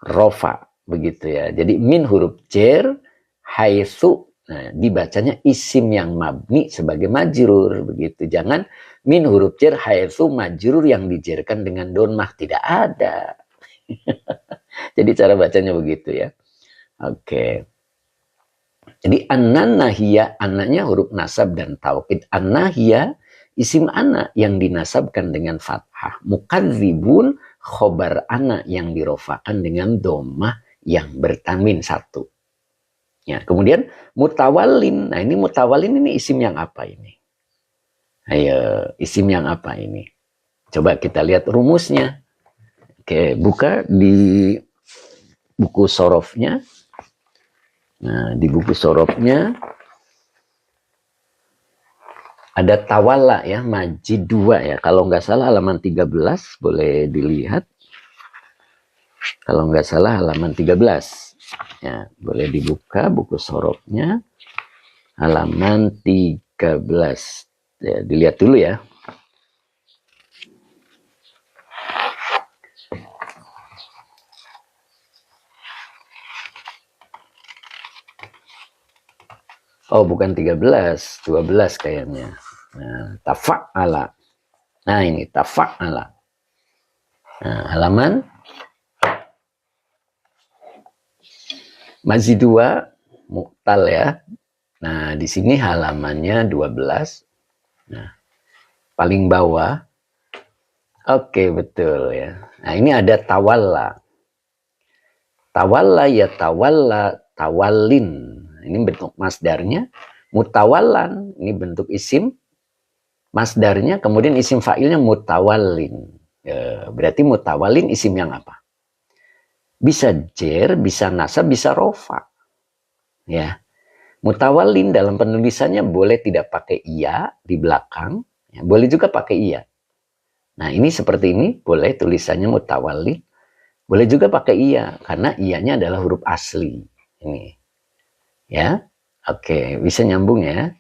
rofa begitu ya. Jadi min huruf jar, haitsu, nah dibacanya isim yang mabni sebagai majrur begitu. Jangan min huruf jar haitsu majrur yang dijarkan dengan donmah, tidak ada. Jadi cara bacanya begitu ya. Oke. Jadi an-nahiyah, anaknya huruf nasab dan taukid. An-nahiyah isim anak yang dinasabkan dengan fathah. Mukadzibun khobar anak yang dirofakan dengan domah yang bertanwin 1. Ya, kemudian mutawallin. Nah, ini mutawallin ini isim yang apa ini? Ayo, isim yang apa ini? Coba kita lihat rumusnya. Oke, buka di buku sorofnya. Nah, di buku sorofnya ada tawalla ya, majid 2 ya. Kalau nggak salah halaman 13, boleh dilihat. Kalau nggak salah halaman 13. Ya, boleh dibuka buku sorofnya. Halaman 13. Ya, dilihat dulu ya. Oh, bukan 13, 12 kayaknya. Nah, tafa'ala. Nah, ini tafa'ala. Nah, halaman masih 2, muktal ya. Nah, di sini halamannya 12. Nah, paling bawah. Oke, betul ya. Nah, ini ada tawalla. Tawalla ya tawalla, tawallin. Ini bentuk masdarnya. Mutawallan, ini bentuk isim masdarnya. Kemudian isim fa'ilnya mutawallin. Ya, berarti mutawallin isim yang apa? Bisa jer, bisa nasab, bisa rofa. Ya. Mutawallin dalam penulisannya boleh tidak pakai iya di belakang. Ya, boleh juga pakai iya. Nah, ini seperti ini. Boleh tulisannya mutawallin. Boleh juga pakai iya. Karena iyanya adalah huruf asli. Ini. Ya. Oke, bisa nyambung ya.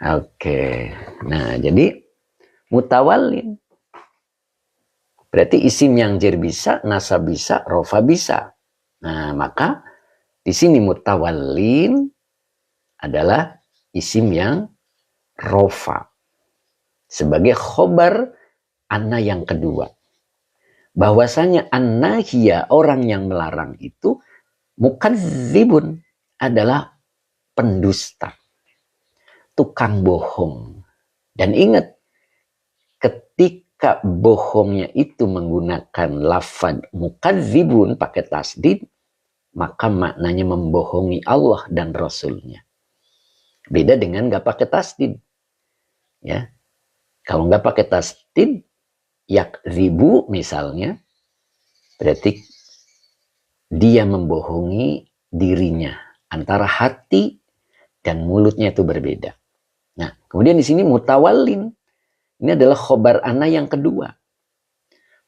Oke. Nah, jadi mutawallin. Berarti isim yang jer bisa, nasab bisa, rofa bisa. Nah, maka di sini mutawallin adalah isim yang rofa. Sebagai khobar anna yang kedua. Bahwasanya an-nahiyya, orang yang melarang itu, mukadzibun, adalah pendusta, tukang bohong. Dan ingat, ketika bohongnya itu menggunakan lafaz mukadzibun pakai tasdid, maka maknanya membohongi Allah dan Rasulnya. Beda dengan nggak pakai tasdid. Ya, kalau nggak pakai tasdid, yakzibu misalnya, berarti dia membohongi dirinya. Antara hati dan mulutnya itu berbeda. Nah, kemudian di sini mutawallin. Ini adalah khobar ana yang kedua.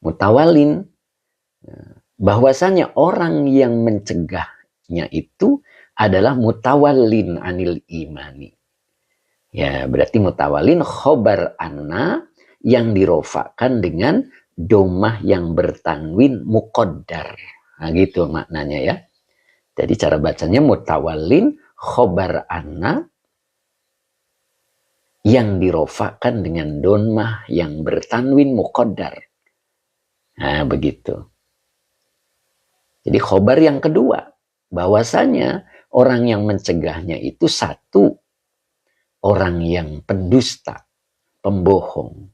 Mutawallin, bahwasanya orang yang mencegahnya itu adalah mutawallin anil imani. Ya, berarti mutawallin khobar ana yang dirofakan dengan domah yang bertanwin muqaddar. Nah, gitu maknanya ya. Jadi cara bacanya mutawallin khobar anna yang dirofakan dengan domah yang bertanwin muqaddar. Nah, begitu. Jadi khobar yang kedua, bahwasanya orang yang mencegahnya itu satu, orang yang pendusta, pembohong.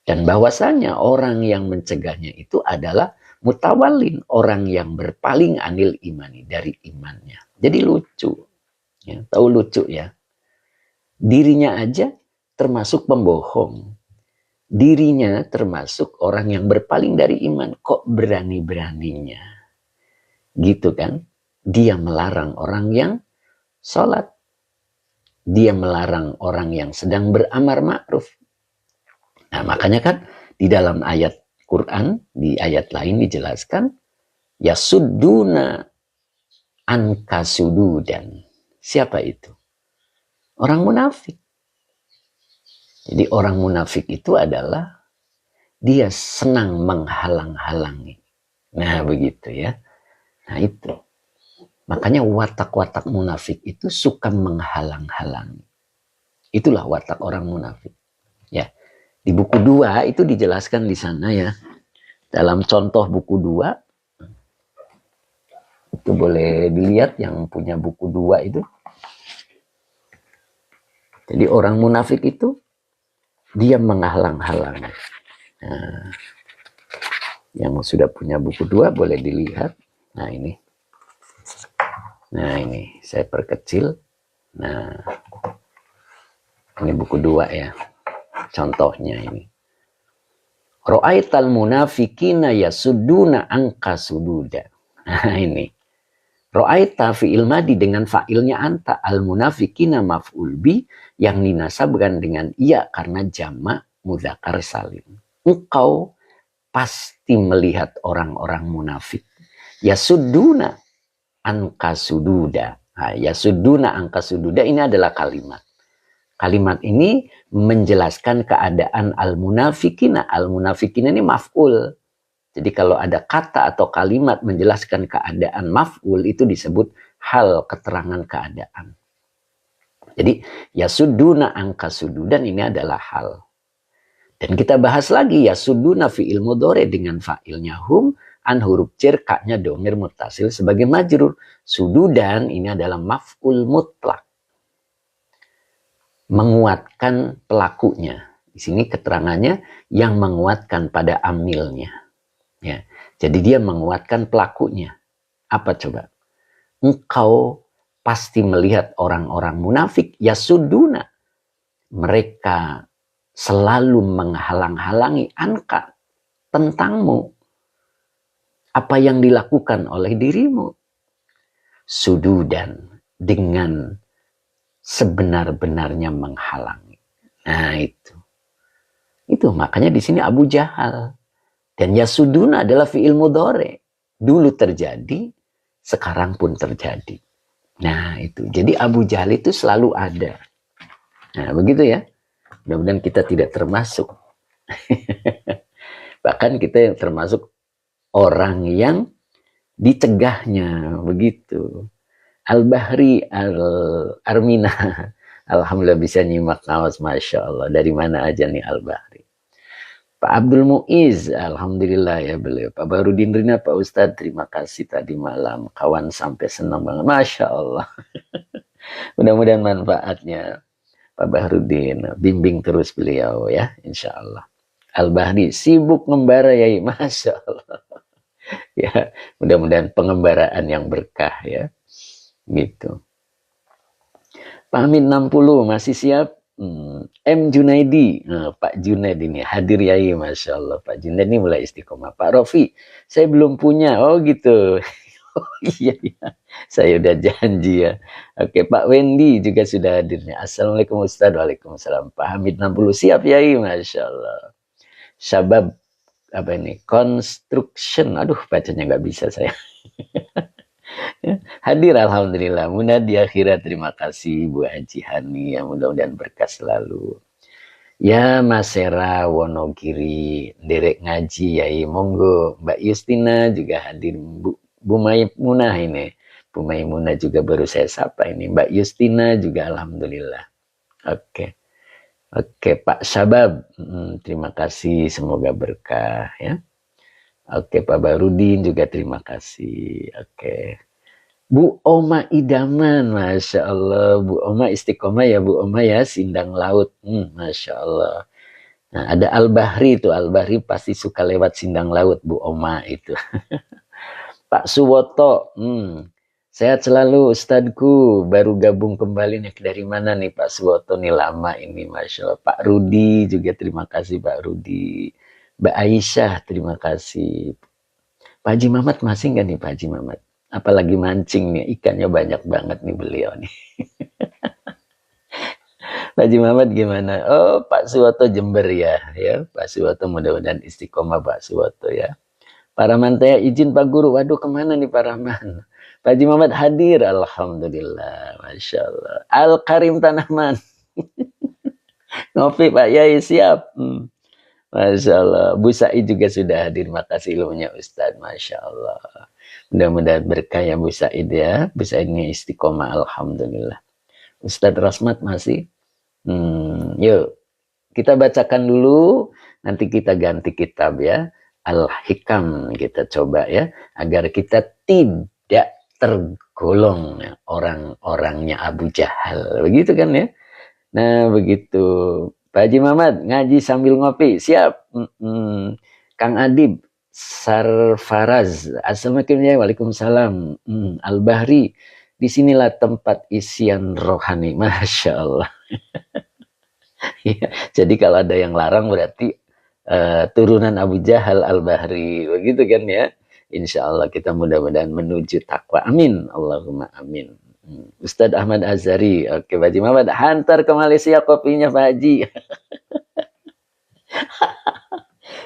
Dan bahwasanya orang yang mencegahnya itu adalah mutawallin, orang yang berpaling anil imani, dari imannya. Jadi lucu. Ya, tahu lucu ya. Dirinya aja termasuk pembohong. Dirinya termasuk orang yang berpaling dari iman. Kok berani-beraninya? Gitu kan? Dia melarang orang yang sholat. Dia melarang orang yang sedang beramar ma'ruf. Nah, makanya kan di dalam ayat Quran, di ayat lain dijelaskan, yasudduna anka sududan. Siapa itu? Orang munafik. Jadi orang munafik itu adalah dia senang menghalang-halangi. Nah, begitu ya. Nah, itu. Makanya watak-watak munafik itu suka menghalang-halangi. Itulah watak orang munafik. Ya. Di buku 2 itu dijelaskan di sana ya. Dalam contoh buku 2, itu boleh dilihat yang punya buku 2 itu. Jadi orang munafik itu dia menghalang-halangi. Nah, yang sudah punya buku 2 boleh dilihat. Nah, ini. Nah, ini saya perkecil. Nah, ini buku 2 ya. Contohnya ini. Ra'aital munafikina yasudduna anka sududa. Nah, ini. Ra'aita fi'il madi dengan fa'ilnya anta, al munafikina maf'ul bi yang dinasabkan dengan iya karena jamak mudzakkar salim. Engkau pasti melihat orang-orang munafik. Yasudduna anka sududa. Nah, yasudduna anka sududa ini adalah kalimat. Kalimat ini menjelaskan keadaan al-munafikina. Al-munafikina ini maf'ul. Jadi kalau ada kata atau kalimat menjelaskan keadaan maf'ul itu disebut hal, keterangan keadaan. Jadi yasudduna angka sududan ini adalah hal. Dan kita bahas lagi yasudduna fi'il mudhari dengan fa'ilnya hum, an huruf jar, ka-nya domir muttasil sebagai majrur. Sududan ini adalah maf'ul mutlak. Menguatkan pelakunya. Di sini keterangannya yang menguatkan pada amilnya. Ya. Jadi dia menguatkan pelakunya. Apa coba? Engkau pasti melihat orang-orang munafik yasudduna. Mereka selalu menghalang-halangi anka tentangmu. Apa yang dilakukan oleh dirimu. Sududan dengan sebenar-benarnya menghalangi. Nah itu. Itu makanya di sini Abu Jahal. Dan yasuduna adalah fi'il mudhari. Dulu terjadi, sekarang pun terjadi. Nah itu. Jadi Abu Jahal itu selalu ada. Nah begitu ya. Mudah-mudahan kita tidak termasuk. Bahkan kita yang termasuk orang yang dicegahnya. Begitu. Al-Bahri Al-Armina. Alhamdulillah bisa nyimak ngawas, Masya Allah. Dari mana aja nih Al-Bahri. Pak Abdul Muiz, Alhamdulillah ya beliau. Pak Barudin Rina, Pak Ustadz, terima kasih tadi malam. Kawan sampai senang banget. Masya Allah. Mudah-mudahan manfaatnya. Pak Barudin, bimbing terus beliau ya, insya Allah. Al-Bahri, sibuk ngembara ya, Masya Allah. Ya, mudah-mudahan pengembaraan yang berkah ya. Gitu. Pak Amin 60 masih siap. M Junaidi, Pak Junaid ini hadir ya, Masya Allah. Pak Junaid ini mulai istiqomah. Pak Rofi, saya belum punya. Oh gitu. Oh iya, iya. Saya udah janji ya. Oke, Pak Wendy juga sudah hadirnya. Assalamualaikum Ustaz. Waalaikumsalam. Pak Hamid 60 siap ya, Masya Allah. Syabab apa ini? Construction. Aduh, bacanya nggak bisa saya. Hadir Alhamdulillah. Muna di akhirat, terima kasih Bu Haji Hani yang mudah-mudahan berkah selalu. Ya Mas Sera Wonogiri derek ngaji ya, monggo. Mbak Justina juga hadir. Bu Maimunah ini. Bu Maimunah juga baru saya sapa ini. Mbak Justina juga Alhamdulillah. Oke. Oke Pak Syabab, terima kasih, semoga berkah ya. Oke Pak Barudin juga terima kasih. Oke. Bu Oma Idaman, Masya Allah. Bu Oma istiqomah ya Bu Oma ya, Sindang Laut. Masya Allah. Nah ada Al-Bahri itu, Al-Bahri pasti suka lewat Sindang Laut Bu Oma itu. Pak Suwoto, sehat selalu Ustadku, baru gabung kembali nih, dari mana nih Pak Suwoto nih, lama ini Masya Allah. Pak Rudi juga terima kasih Pak Rudi. Mbak Aisyah terima kasih. Pak Haji Mamat masih nggak nih Pak Haji Mamat? Apalagi mancing nih, ikannya banyak banget nih beliau nih. Pak Haji Mamat gimana? Oh Pak Suwoto Jember ya, Pak Suwoto mudah-mudahan istiqomah Pak Suwoto ya. Pak Rahman Taya izin Pak Guru, waduh kemana nih Pak Rahman? Pak Haji Muhammad hadir, Alhamdulillah, Masya Allah. Al-Karim Tanaman. Ngopi Pak Yai, siap. Masya Allah. Bu Said juga sudah hadir, makasih ilmunya Ustadz, Masya Allah. Mudah-mudahan berkah ya Bu Said ya. Bu Said ini istiqomah, Alhamdulillah. Ustadz Rasmat masih? Yuk, kita bacakan dulu, nanti kita ganti kitab ya. Al-Hikam kita coba ya, agar kita tidak tergolong ya, orang-orangnya Abu Jahal, begitu kan ya. Nah begitu. Pak Haji Muhammad ngaji sambil ngopi, siap. Kang Adib Sarfaraz, assalamualaikum ya, waalaikumsalam. Al-Bahri, disinilah tempat isian rohani, Masya Allah. Ya, jadi kalau ada yang larang berarti turunan Abu Jahal Al-Bahri, begitu kan ya. Insya Allah kita mudah-mudahan menuju takwa. Amin. Allahumma amin. Ustadz Ahmad Azhari. Oke Pak Haji Muhammad, hantar ke Malaysia kopinya Pak Haji.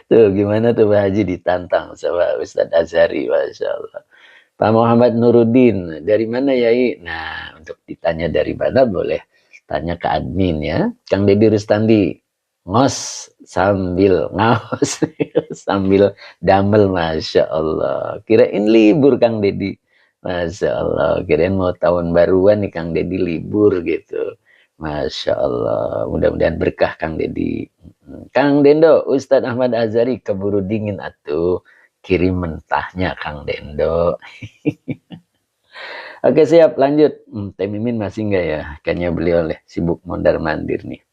Tuh gimana tuh Pak Haji ditantang sama Ustadz Azhari, Masya Allah. Pak Muhammad Nuruddin, dari mana Yai? Nah untuk ditanya dari mana boleh Tanya ke admin ya. Kang Deddy Rustandi, ngos sambil ngaos sambil damel, Masya Allah. Kirain libur Kang Deddy. Masya Allah, kirain mau tahun baruan nih Kang Deddy libur gitu. Masya Allah, mudah-mudahan berkah Kang Deddy. Kang Dendo, Ustadz Ahmad Azhari keburu dingin atuh. Kirim mentahnya Kang Dendo. Oke siap, lanjut. Teh Mimin masih enggak ya? Kayaknya beliau sibuk mondar mandir nih.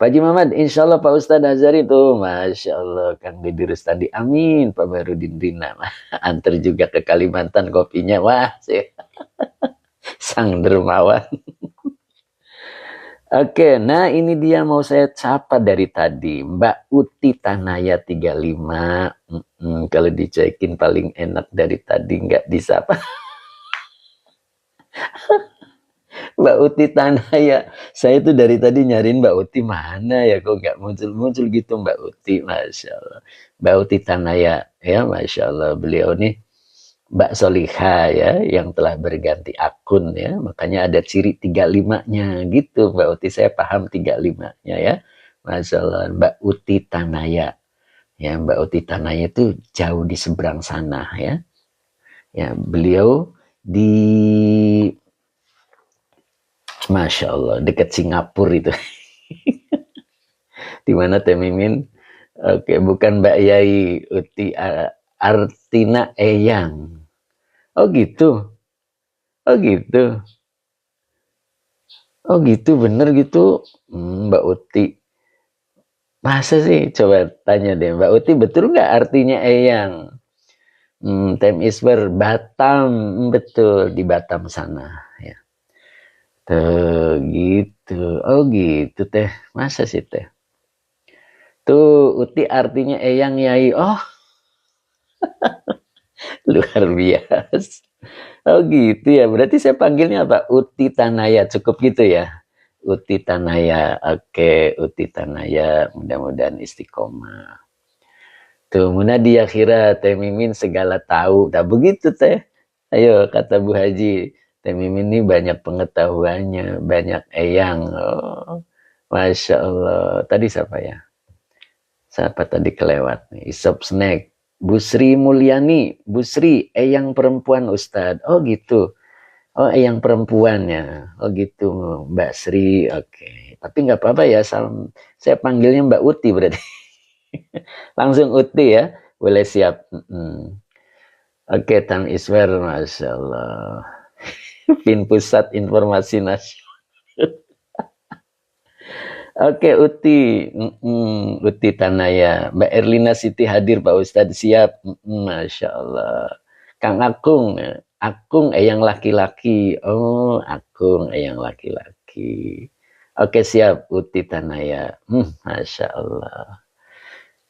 Pak Haji Muhammad, insya Allah Pak Ustadz Azhari tuh, Masya Allah, Kang Deddy Rustandi, amin, Pak Barudin Rina, antar juga ke Kalimantan kopinya, wah, sih. Sang dermawan. Oke, nah ini dia mau saya sapa dari tadi, Mbak Uti Tanaya 35, kalau dicekin paling enak dari tadi nggak disapa. Mbak Uti Tanaya, saya tuh dari tadi nyariin Mbak Uti mana ya, kok nggak muncul-muncul gitu Mbak Uti, Masya Allah. Mbak Uti Tanaya, ya Masya Allah, beliau nih Mbak Soliha ya, yang telah berganti akun ya, makanya ada ciri 35-nya gitu, Mbak Uti, saya paham 35-nya ya, Masya Allah. Mbak Uti Tanaya, ya Mbak Uti Tanaya itu jauh di seberang sana ya beliau di Masya Allah, dekat Singapura itu. Di mana Teh Mimin? Oke, bukan Mbak Yai Uti Artina Eyang. Oh gitu. Oh gitu. Oh gitu, bener gitu. Mbak Uti. Masa sih? Coba tanya deh. Mbak Uti, betul nggak artinya Eyang? Tem Isber, Batam. Betul, di Batam sana. Ya. Tuh, gitu. Oh gitu teh. Masa sih teh? Tuh, Uti artinya Eyang Yai. Oh, luar biasa. Oh gitu ya. Berarti saya panggilnya apa? Uti Tanaya. Cukup gitu ya? Uti Tanaya. Oke, Uti Tanaya. Mudah-mudahan istiqomah. Tuh, Muna dia kira Teh Mimin segala tahu. Nah begitu teh. Ayo, kata Bu Haji. Teh Mimin ini banyak pengetahuannya. Banyak Eyang. Oh, Masya Allah. Tadi siapa ya? Siapa tadi kelewat nih? Isop Snack. Bu Sri Mulyani. Bu Sri, Eyang perempuan Ustadz. Oh gitu. Oh Eyang perempuannya. Oh gitu Mbak Sri. Oke. Tapi nggak apa-apa ya. Saya panggilnya Mbak Uti berarti. Langsung Uti ya. Boleh siap. Oke, Tan Iswer. Masya Allah. Pin Pusat Informasi Nasional. Oke, Uti. Uti Tanaya. Mbak Erlina Siti hadir Pak Ustadz. Siap. Masya Allah. Kang Akung. Akung Eyang laki-laki. Oh, Akung Eyang laki-laki. Oke, siap. Uti Tanaya. Masya Allah.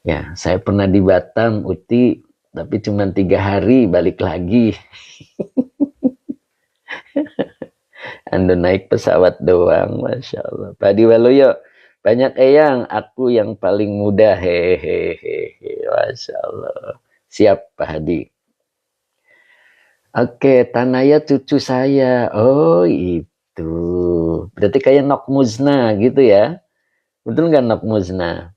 Ya, saya pernah di Batam, Uti. Tapi cuma 3 hari balik lagi. Anda naik pesawat doang, Masya Allah. Pak Diwaluyo, banyak Eyang, aku yang paling muda, hehehe, Masya Allah. Siap Pak Hadi. Oke, Tanaya cucu saya. Oh itu, berarti kayak Nok Muzna gitu ya. Betul nggak Nok Muzna?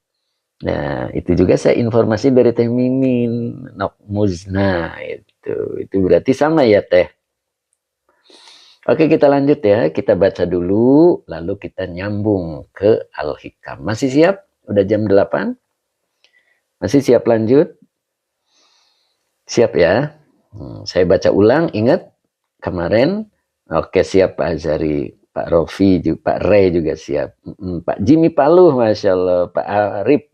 Nah, itu juga saya informasi dari Teh Mimin, Nok Muzna itu berarti sama ya Teh. Oke, kita lanjut ya. Kita baca dulu, lalu kita nyambung ke Al-Hikam. Masih siap? Udah jam 8? Masih siap lanjut? Siap ya? Saya baca ulang, ingat kemarin. Oke, siap Pak Azhari. Pak Rofi, Pak Ray juga siap. Pak Jimmy Paluh, Masya Allah. Pak Arif,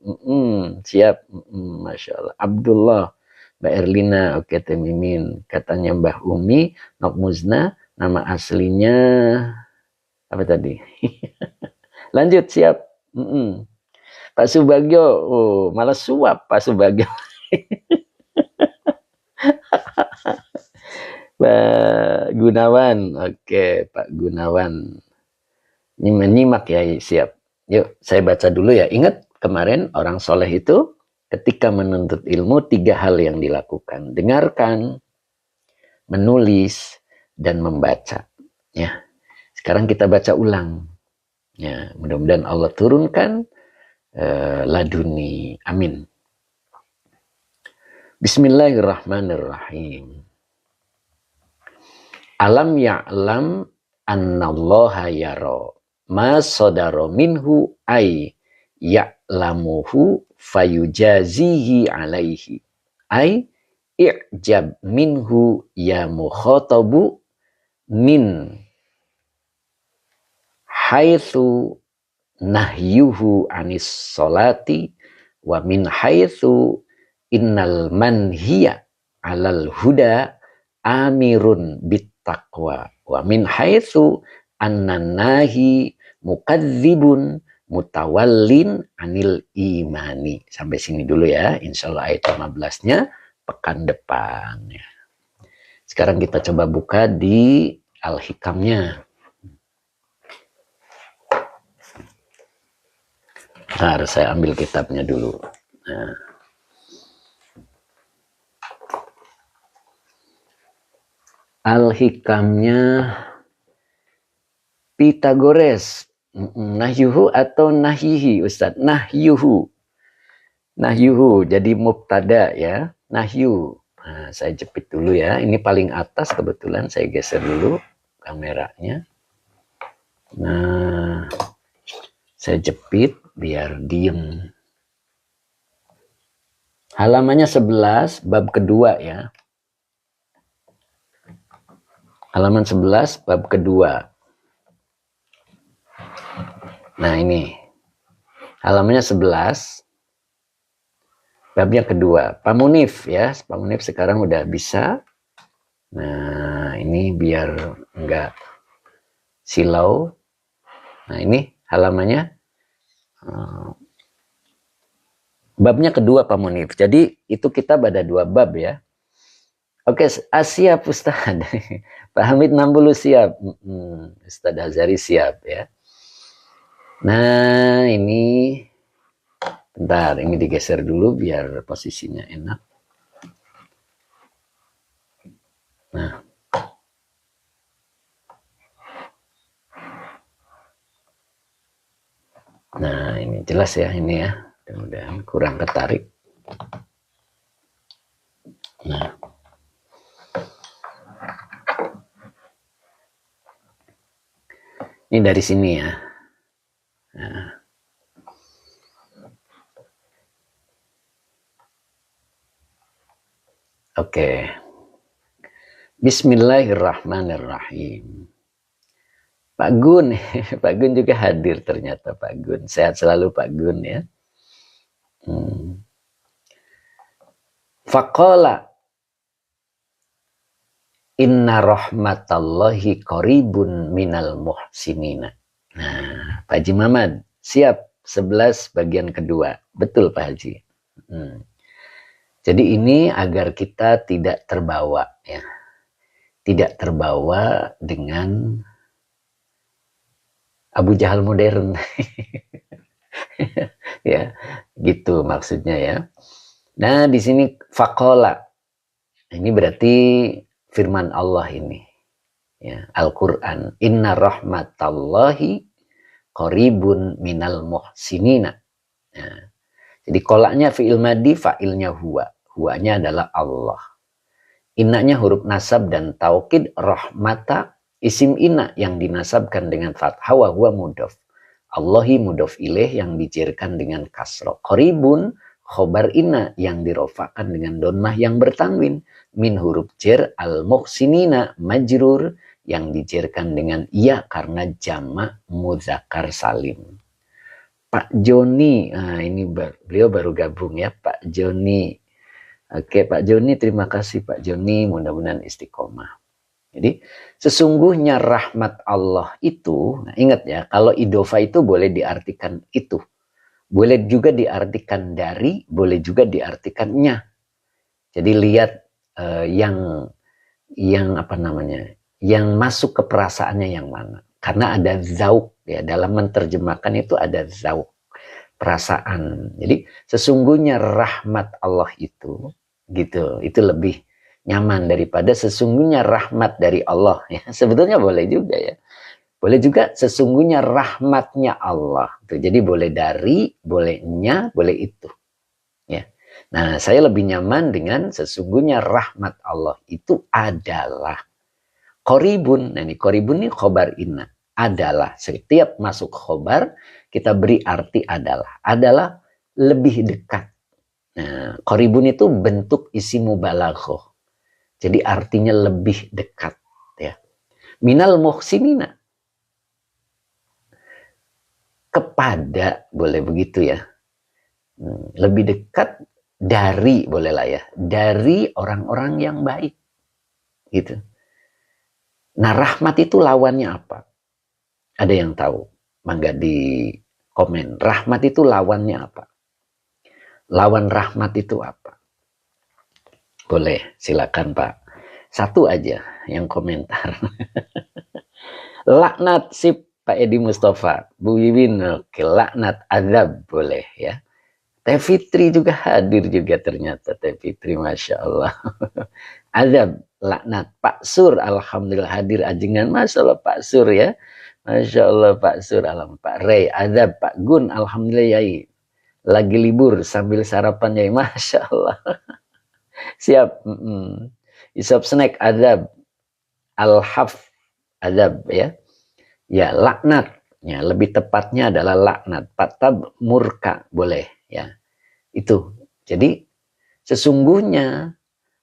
siap. Masya Allah. Abdullah, Mbak Erlina, oke Teh Mimin. Katanya Mbah Umi, Nok Muzna, nama aslinya apa tadi? Lanjut, siap. Pak Subagio, oh, malah suap Pak Subagio. Pak Gunawan, oke Pak Gunawan. Ini menyimak ya, siap. Yuk, saya baca dulu ya. Ingat kemarin orang soleh itu ketika menuntut ilmu 3 hal yang dilakukan. Dengarkan, menulis, dan membaca. Ya. Sekarang kita baca ulang. Ya, mudah-mudahan Allah turunkan laduni. Amin. Bismillahirrahmanirrahim. Alam ya'lam annallaha yara ma sadara minhu ay ya'lamuhu fayujazihi alaihi ay i'jab minhu ya mukhatabu min haitsu nahyuhu anis salati wa min haitsu innal manhiya alal huda amirun bit taqwa wa min haitsu annan nahi mukadzibun mutawallin anil imani. Sampai sini dulu ya, insyaallah ayat 15-nya pekan depan ya. Sekarang kita coba buka di Al-Hikamnya. Nah, saya ambil kitabnya dulu. Nah. Al-Hikamnya Pythagoras. Nahyuhu atau nahyihi Ustaz? Nahyuhu. Nahyuhu jadi mubtada ya. Nahyu. Nah, saya jepit dulu ya. Ini paling atas kebetulan saya geser dulu kameranya. Nah, saya jepit biar diem. Halamannya 11 bab kedua ya. Halaman 11 bab kedua. Nah ini. Halamannya 11. Babnya kedua. Pamunif ya. Pamunif sekarang udah bisa. Nah ini biar enggak silau. Nah ini halamannya. Babnya kedua Pamunif. Jadi itu kita ada 2 bab ya. Oke, siap Ustaz. Pak Hamid 60 siap. Ustaz Hazari siap ya. Nah, ini bentar, ini digeser dulu biar posisinya enak. Nah. Nah, ini jelas ya ini ya. Mudah-mudahan kurang ketarik. Nah. Ini dari sini ya. Nah. Oke. Bismillahirrahmanirrahim. Pak Gun, Pak Gun juga hadir ternyata Pak Gun. Sehat selalu Pak Gun ya. Faqala inna rahmatallahi qaribun minal muhsinina. Nah, Pak Haji Muhammad, siap 11 bagian kedua. Betul Pak Haji. Jadi ini agar kita tidak terbawa ya. Tidak terbawa dengan Abu Jahal modern. Ya, gitu maksudnya ya. Nah, di sini faqala. Ini berarti firman Allah ini. Ya, Al-Qur'an, inna rahmatallahi qaribun minal muhsinina. Ya. Jadi kolaknya fi'il madi, fa'ilnya huwa. Huwanya adalah Allah. Innanya huruf nasab dan taukid, rahmata isim inna yang dinasabkan dengan fathah wa huwa mudhaf. Allahi mudhaf ilaih yang dijerkan dengan kasroh. Qaribun khobar inna yang dirofakan dengan donmah yang bertanwin. Min huruf jer al-muhsinina majrur yang dijerkan dengan iya karena jamak muzakkar salim. Pak Joni, nah ini beliau baru gabung ya Pak Joni. Oke Pak Joni, terima kasih Pak Joni, mudah-mudahan istiqomah. Jadi sesungguhnya rahmat Allah itu, nah ingat ya, kalau idofa itu boleh diartikan itu. Boleh juga diartikan dari, boleh juga diartikannya. Jadi lihat yang apa namanya, yang masuk ke perasaannya yang mana. Karena ada zauk ya, dalam menerjemahkan itu ada zauk, perasaan. Jadi sesungguhnya rahmat Allah itu gitu, itu lebih nyaman daripada sesungguhnya rahmat dari Allah ya. Sebetulnya boleh juga ya. Boleh juga sesungguhnya rahmatnya Allah. Jadi boleh dari, boleh nya, boleh itu. Ya. Nah, saya lebih nyaman dengan sesungguhnya rahmat Allah itu adalah qoribun. Nah, ini qoribun ini khobar inna. Adalah. Setiap masuk khobar, kita beri arti adalah. Adalah lebih dekat. Nah, qoribun itu bentuk isi mubalaghah. Jadi artinya lebih dekat. Ya. Minal muhsinina. Kepada, boleh begitu ya. Lebih dekat dari, bolehlah ya. Dari orang-orang yang baik. Gitu. Nah, rahmat itu lawannya apa? Ada yang tahu? Mangga di komen. Rahmat itu lawannya apa? Lawan rahmat itu apa? Boleh, silakan Pak. Satu aja yang komentar. Laknat sip Pak Edi Mustafa. Bu Wiwin, oke. Laknat azab boleh ya. Teh Fitri juga hadir juga ternyata. Teh Fitri, Masya Allah. Azab, laknat. Pak Sur, Alhamdulillah hadir ajengan. Masya Allah Pak Sur ya. Masya Allah Pak Sur, Alhamdulillah. Pak Rey, Azab. Pak Gun, Alhamdulillah Yai. Lagi libur sambil sarapan Yai. Masya Allah. Siap. Isap snack, Azab. Al-Haf, Azab ya. Ya, laknat. Ya, lebih tepatnya adalah laknat. Patab murka, boleh ya. Itu. Jadi sesungguhnya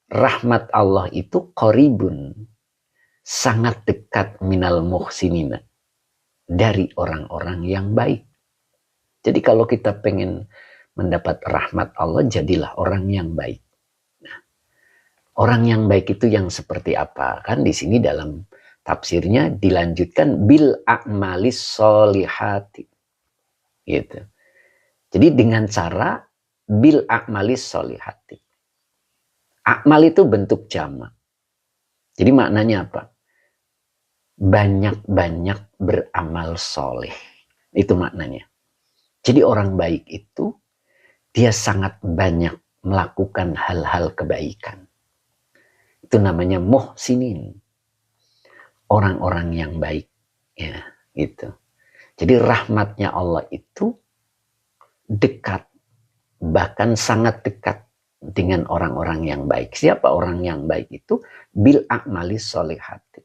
rahmat Allah itu qoribun. Sangat dekat minal muhsinina. Dari orang-orang yang baik. Jadi kalau kita pengen mendapat rahmat Allah, jadilah orang yang baik. Nah, orang yang baik itu yang seperti apa? Kan di sini dalam tafsirnya dilanjutkan bil a'malis solihati. Gitu. Jadi dengan cara bil a'malis solihati. A'mal itu bentuk jamak. Jadi maknanya apa? Banyak-banyak beramal soleh. Itu maknanya. Jadi orang baik itu dia sangat banyak melakukan hal-hal kebaikan. Itu namanya muhsinin. Orang-orang yang baik, ya, gitu. Jadi rahmatnya Allah itu dekat, bahkan sangat dekat dengan orang-orang yang baik. Siapa orang yang baik itu? Bil a'mali solihati.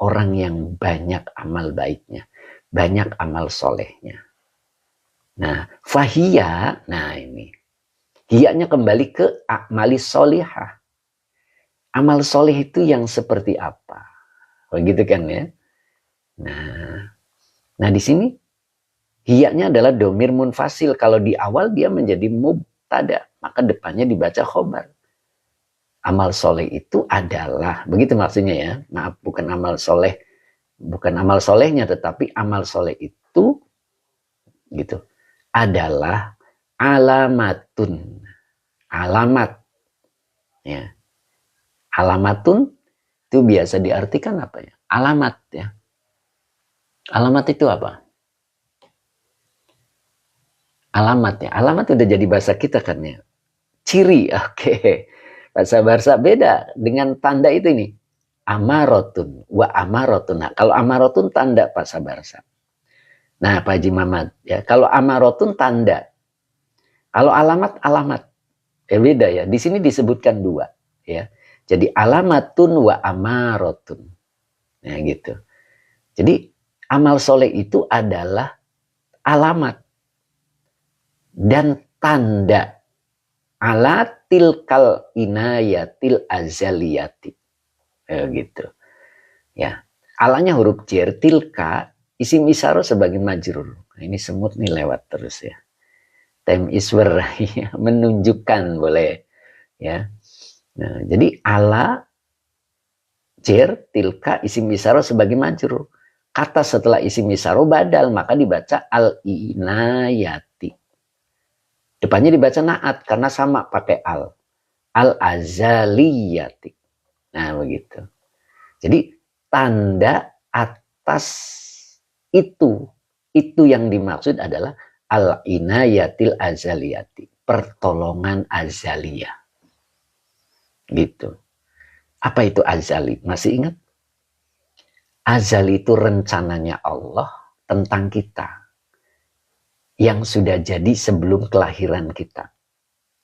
Orang yang banyak amal baiknya, banyak amal solehnya. Nah, fahiyya, nah ini. Hiyanya kembali ke a'mali solihah. Amal soleh itu yang seperti apa? Begitu kan ya. Nah di sini hiyanya adalah domir munfasil. Kalau di awal dia menjadi mubtada, maka depannya dibaca khobar. Amal soleh itu adalah, begitu maksudnya ya. Maaf, bukan amal soleh, bukan amal solehnya, tetapi amal soleh itu gitu adalah alamatun, alamat, ya. Alamatun itu biasa diartikan apa ya? Alamat ya. Alamat itu apa? Alamat ya. Alamat udah jadi bahasa kita kan ya. Ciri, oke. Bahasa Barsa beda dengan tanda itu ini. Amarotun, wa amarotun. Nah, kalau amarotun tanda bahasa Barsa. Nah, Pak Haji Mamat ya. Kalau amarotun tanda. Kalau alamat, alamat. Beda ya. Di sini disebutkan dua ya. Jadi alamatun wa amarotun. Nah gitu. Jadi amal soleh itu adalah alamat dan tanda ala tilkal inayatil azaliyati. Gitu. Ya. Alanya huruf jar, tilka isim isyarah sebagai majrur. Nah, ini semut nih lewat terus ya. Time iswer menunjukkan boleh ya. Nah, jadi ala jar tilka isim isyarah sebagai majrur. Kata setelah isim isyarah badal maka dibaca al inayati. Depannya dibaca naat karena sama pakai al. Al azaliyati. Nah, begitu. Jadi tanda atas itu yang dimaksud adalah al inayatil azaliyati, pertolongan azaliyah. Gitu. Apa itu azali? Masih ingat? Azali itu rencananya Allah tentang kita yang sudah jadi sebelum kelahiran kita.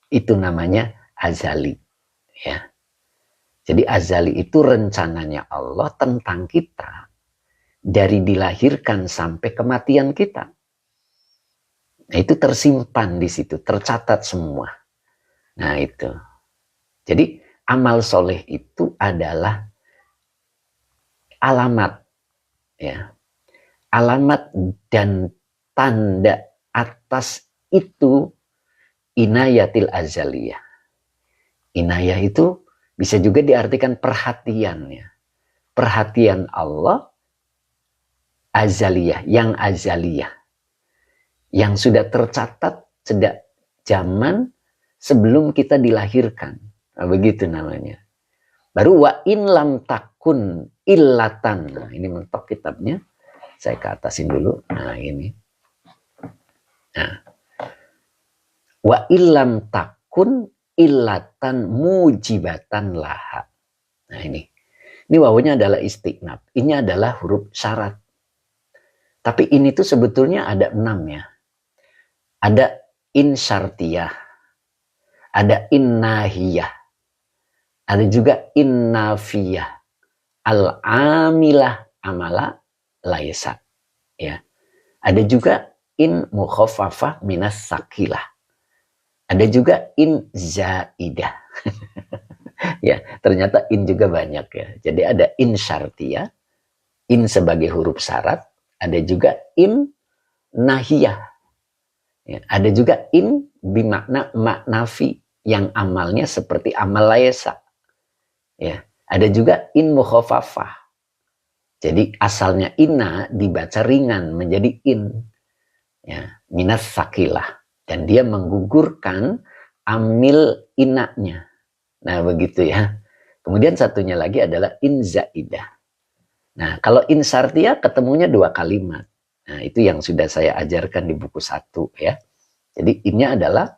Itu namanya azali, ya. Jadi azali itu rencananya Allah tentang kita dari dilahirkan sampai kematian kita. Nah, itu tersimpan di situ, tercatat semua. Nah, itu. Jadi amal soleh itu adalah alamat, ya. Alamat dan tanda atas itu inayatil azaliyah. Inayah itu bisa juga diartikan perhatian, ya. Perhatian Allah azaliyah, yang azaliyah. Yang sudah tercatat sejak zaman sebelum kita dilahirkan. Nah, begitu namanya. Baru wa in lam takun illatan. Nah, ini mentok kitabnya. Saya ke atasin dulu. Nah, ini. Nah. Wa illam takun illatan mujibatan laha. Nah, ini. Ini wawunya adalah istiqnab. Ini adalah huruf syarat. Tapi ini tuh sebetulnya ada 6, ya. Ada in syartiyah, ada in nahiyah, ada juga in nafiyah, al amilah amala laisa, ya. Ada juga in mukhaffafah minas sakilah, ada juga in zaidah. Ya, ternyata in juga banyak, ya. Jadi ada in syartiyah, in sebagai huruf syarat, ada juga in nahiyah. Ya, ada juga in bimakna maknafi yang amalnya seperti amal laysa. Ya, ada juga in mukhafafah. Jadi asalnya inna dibaca ringan menjadi in. Ya, minas sakilah, dan dia menggugurkan amil inaknya. Nah, begitu, ya. Kemudian satunya lagi adalah in zaidah. Nah, kalau in syartiyah ketemunya 2 kalimat. Nah, itu yang sudah saya ajarkan di buku 1, ya. Jadi ini adalah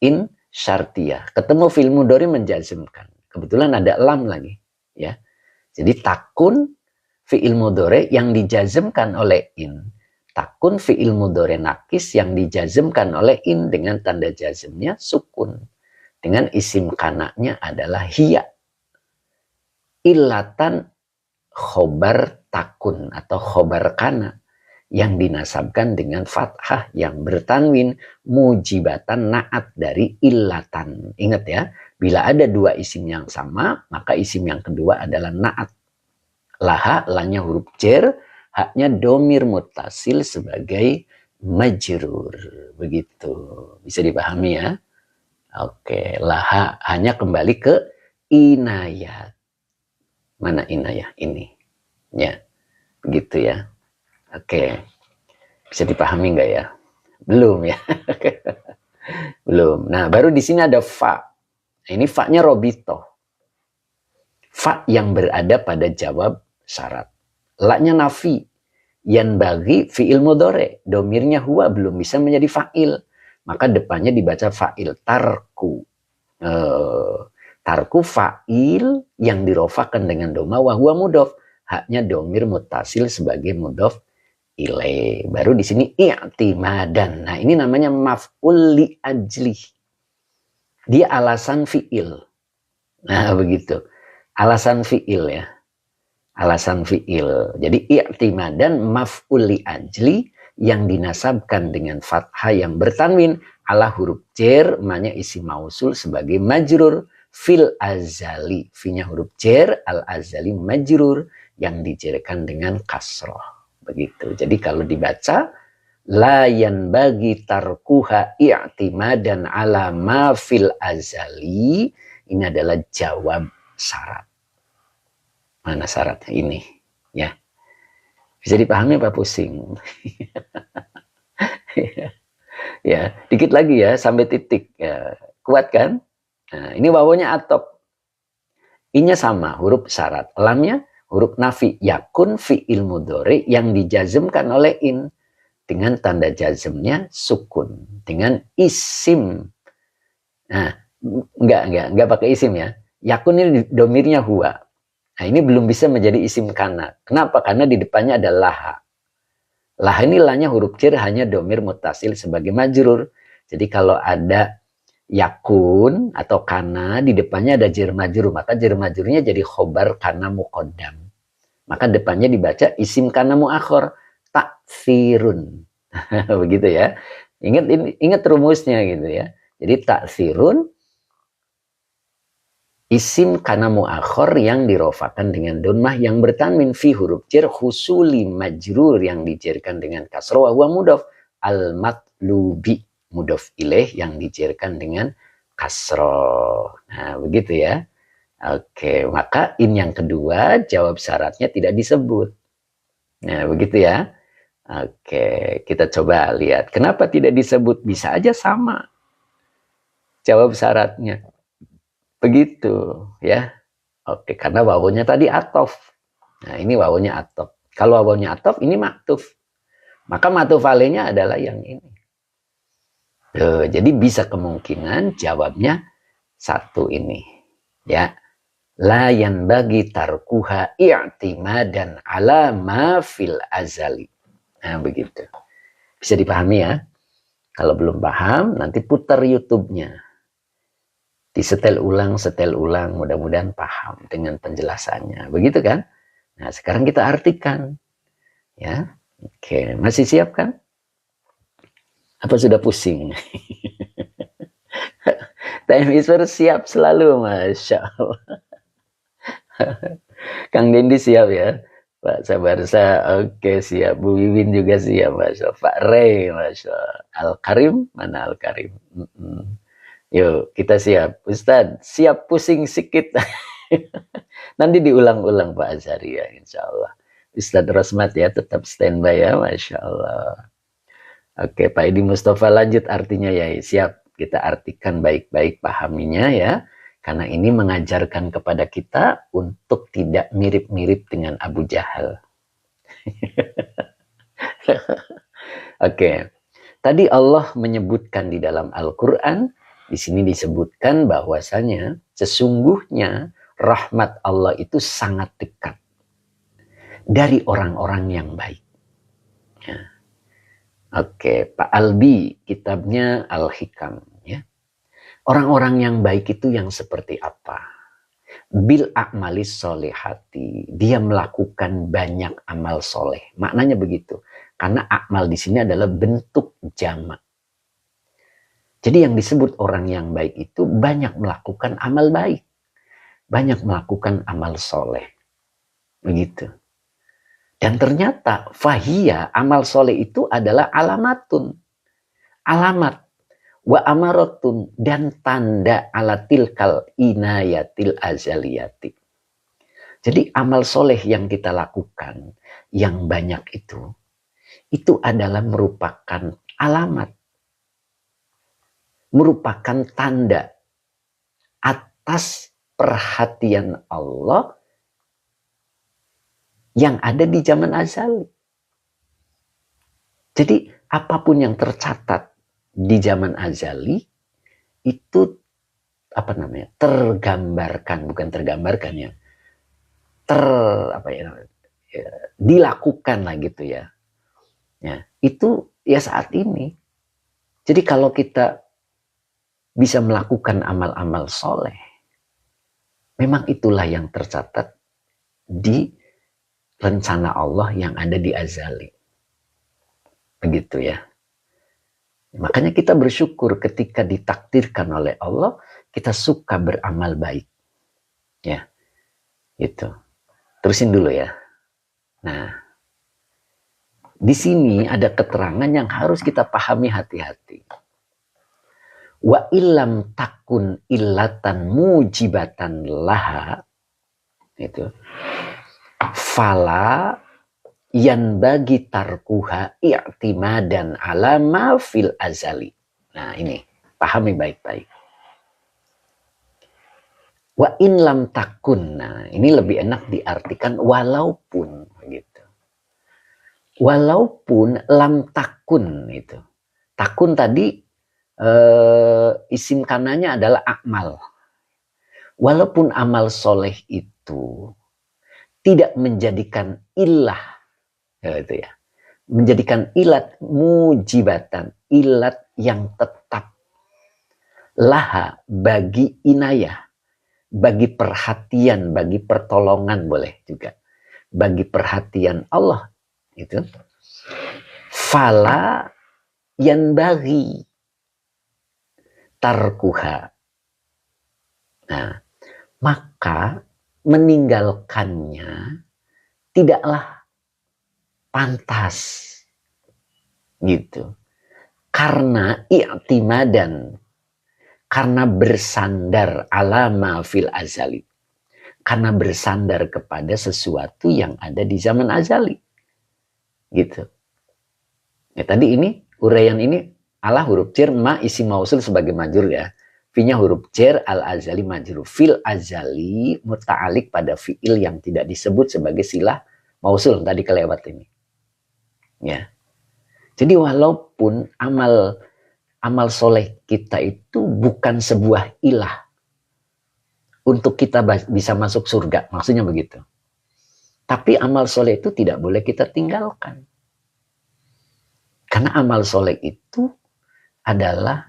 in syartiyah. Ketemu fi'il mudhari menjazmkan. Kebetulan ada lam lagi, ya. Jadi takun fi'il mudhari yang dijazmkan oleh in. Takun fi'il mudhari nakis yang dijazmkan oleh in dengan tanda jazmnya sukun. Dengan isim kanaknya adalah hiya. Illatan khobar takun atau khobar kana yang dinasabkan dengan fathah yang bertanwin mujibatan naat dari illatan. Ingat, ya, bila ada 2 isim yang sama, maka isim yang kedua adalah naat. Laha, lanya huruf jer, haknya domir mutasil sebagai majrur. Begitu. Bisa dipahami, ya? Oke, laha hanya kembali ke inayat. Mana inayah? Ini. Ya, begitu, ya. Oke, bisa dipahami nggak, ya? Belum, ya? Belum. Nah, baru di sini ada fa. Nah, ini fa-nya robito. Fa yang berada pada jawab syarat. La-nya nafi. Yang bagi fi'il mudhari. Domirnya huwa, belum bisa menjadi fa'il. Maka depannya dibaca fa'il. Tarku. Tarku fa'il yang dirofakan dengan doma wa huwa mudhof. Haknya domir mutasil sebagai mudhof ilaih. Baru di sini i'timadan. Nah, ini namanya maf'ul li ajli. Dia alasan fi'il. Nah, begitu. Alasan fi'il, ya. Alasan fi'il. Jadi i'timadan maf'ul li ajli yang dinasabkan dengan fathah yang bertanwin ala huruf jer, maknya isi mausul sebagai majrur fil azali. Fi-nya huruf jer, al azali majrur yang dijerkan dengan kasroh. Begitu. Jadi kalau dibaca la yanbaghi tarkuha i'timadan ala ma fil azali, ini adalah jawab syarat. Mana syaratnya ini, ya? Bisa dipahami apa pusing? Ya, dikit lagi, ya, sampai titik, ya. Kuat, kan? Nah, ini wawunya atop. I-nya sama, huruf syarat. Lamnya huruf nafi, yakun fi'il mudhari yang dijazmkan oleh in dengan tanda jazmnya sukun dengan isim. Nah, enggak pakai isim, ya. Yakun ini domirnya huwa. Nah, ini belum bisa menjadi isim kana. Kenapa? Karena di depannya ada laha. Laha ini lahnya huruf jar hanya domir mutasil sebagai majrur. Jadi kalau ada yakun atau kana, di depannya ada jar majrur, maka jar majrurnya jadi khobar kana muqaddam. Maka depannya dibaca isim kana muakhir, taksirun. Begitu ya. Ingat rumusnya gitu ya. Jadi taksirun isim kana muakhir yang dirofakan dengan donmah yang bertanwin fi huruf jar husuli majrur yang dijarkan dengan kasroh wa mudhof al matlubi mudhof ilaih yang dijarkan dengan kasroh. Nah, begitu ya. Oke, maka in yang kedua jawab syaratnya tidak disebut. Nah, begitu ya. Oke, kita coba lihat. Kenapa tidak disebut? Bisa aja sama jawab syaratnya. Begitu ya. Oke, karena wawunya tadi atof. Nah, ini wawunya atof. Kalau wawunya atof, ini maktuf. Maka maktuf alainya adalah yang ini. Tuh, jadi bisa kemungkinan jawabnya satu ini. Ya. La yanbaghi tarkuha i'timadan ala ma fil azali. Nah, begitu. Bisa dipahami ya. Kalau belum paham, nanti putar YouTube-nya. Disetel ulang, mudah-mudahan paham dengan penjelasannya. Begitu kan? Nah, sekarang kita artikan. Ya. Oke, masih siap kan? Apa sudah pusing? Time Isper siap selalu, Masya Allah. Kang Dendi siap ya? Pak Sabarsa, oke siap. Bu Wiwin juga siap, Masya Allah. Pak Rey, Masya Allah. Al-Karim, mana Al-Karim? Yuk, kita siap. Ustadz, siap pusing sikit. Nanti diulang-ulang Pak Azhari ya, insya Allah. Ustadz Rosmat ya, tetap standby ya, Masya Allah. Oke, Pak Edi Mustafa lanjut artinya ya. Siap, kita artikan baik-baik pahaminya ya. Karena ini mengajarkan kepada kita untuk tidak mirip-mirip dengan Abu Jahal. Oke, tadi Allah menyebutkan di dalam Al-Quran, di sini disebutkan bahwasanya sesungguhnya rahmat Allah itu sangat dekat dari orang-orang yang baik. Ya. Oke, Pak Albi, kitabnya Al-Hikam. Ya. Orang-orang yang baik itu yang seperti apa? Bil a'malis solehati, dia melakukan banyak amal soleh. Maknanya begitu. Karena amal di sini adalah bentuk jamak. Jadi yang disebut orang yang baik itu banyak melakukan amal baik. Banyak melakukan amal soleh. Begitu. Dan ternyata fahiyah, amal soleh itu adalah alamatun. Alamat. Wa amaratun, dan tanda ala tilkal inayatil azaliyati. Jadi amal soleh yang kita lakukan, yang banyak itu adalah merupakan alamat. Merupakan tanda atas perhatian Allah yang ada di zaman azali. Jadi apapun yang tercatat di zaman azali itu tergambarkan, bukan tergambarkan ya, dilakukan lah gitu ya. Ya, itu ya saat ini. Jadi kalau kita bisa melakukan amal-amal soleh, memang itulah yang tercatat di rencana Allah yang ada di azali. Begitu ya. Makanya kita bersyukur ketika ditakdirkan oleh Allah, kita suka beramal baik. Ya, gitu. Terusin dulu ya. Nah, di sini ada keterangan yang harus kita pahami hati-hati. Wa illam takun illatan mujibatan laha, itu fala yan bagi tarkuha i'timadan ala ma fil azali. Nah ini pahami baik-baik. Wa in lam takun, nah ini lebih enak diartikan walaupun gitu. Walaupun lam takun itu. Takun tadi isim kananya adalah akmal. Walaupun amal soleh itu tidak menjadikan ilah, itu ya, menjadikan ilat mujibatan, ilat yang tetap, laha bagi inayah, bagi perhatian, bagi pertolongan boleh juga, bagi perhatian Allah itu. Fala yang bagi tarkuha. Nah, maka meninggalkannya tidaklah pantas gitu. Karena i'timadan, karena bersandar alama fil azali, karena bersandar kepada sesuatu yang ada di zaman azali gitu. Ya, tadi ini uraian ini ala huruf jar, ma isim mausul sebagai majrur ya. Fi-nya huruf jar, al azali majrur. Fil azali muta'alik pada fiil yang tidak disebut sebagai silah mausul, tadi kelewat ini. Ya. Jadi walaupun amal soleh kita itu bukan sebuah ilah untuk kita bisa masuk surga, maksudnya begitu. Tapi amal soleh itu tidak boleh kita tinggalkan. Karena amal soleh itu adalah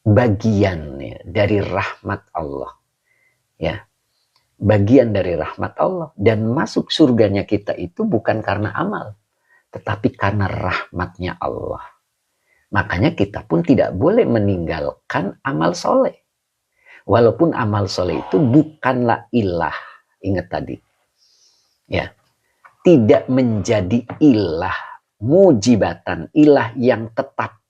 bagian ya, dari rahmat Allah. Ya, bagian dari rahmat Allah. Dan masuk surganya kita itu bukan karena amal, tetapi karena rahmatnya Allah. Makanya kita pun tidak boleh meninggalkan amal soleh. Walaupun amal soleh itu bukanlah ilah. Ingat tadi. Ya, tidak menjadi ilah. Mujibatan, ilah yang tetap,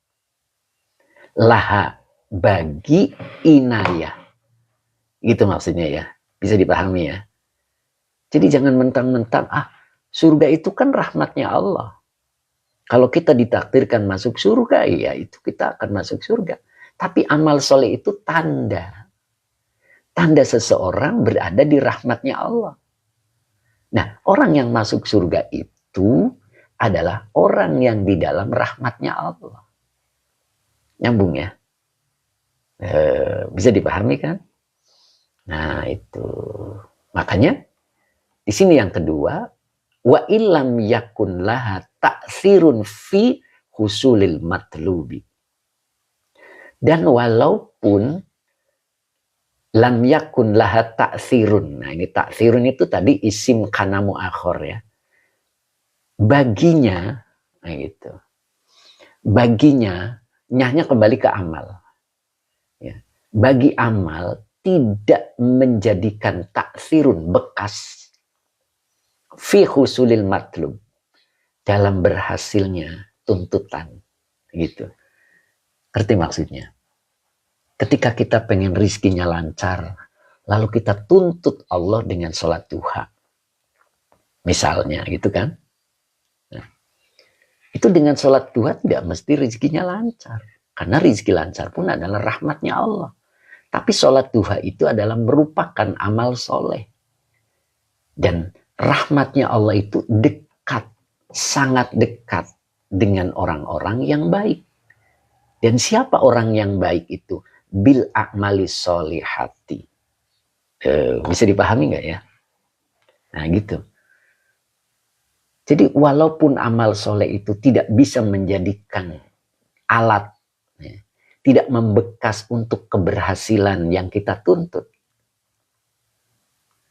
laha bagi inayah, gitu maksudnya ya, bisa dipahami ya. Jadi jangan mentang-mentang surga itu kan rahmatnya Allah, kalau kita ditakdirkan masuk surga, ya itu kita akan masuk surga. Tapi amal soleh itu tanda seseorang berada di rahmatnya Allah. Nah, orang yang masuk surga itu adalah orang yang di dalam rahmatnya Allah. Nyambung ya? Bisa dipahami kan? Nah itu. Makanya di sini yang kedua, wa illam yakun laha ta'sirun fi husulil matlubi. Dan walaupun lam yakun laha ta'sirun. Nah ini ta'sirun itu tadi isim kana mu'akhor ya. Baginya, nah gitu. Baginya, nyahnya kembali ke amal. Ya. Bagi amal tidak menjadikan taksirun bekas fi husulil matlub dalam berhasilnya tuntutan gitu. Ngerti maksudnya? Ketika kita pengen rizkinya lancar, lalu kita tuntut Allah dengan sholat duha. Misalnya gitu kan. Nah, itu dengan sholat duha tidak mesti rizkinya lancar. Karena rizki lancar pun adalah rahmatnya Allah. Tapi sholat duha itu adalah merupakan amal soleh. Dan rahmatnya Allah itu dekat, sangat dekat dengan orang-orang yang baik. Dan siapa orang yang baik itu? Bil a'mali sholihati. Bisa dipahami nggak ya? Nah gitu. Jadi walaupun amal soleh itu tidak bisa menjadikan alat, ya, tidak membekas untuk keberhasilan yang kita tuntut.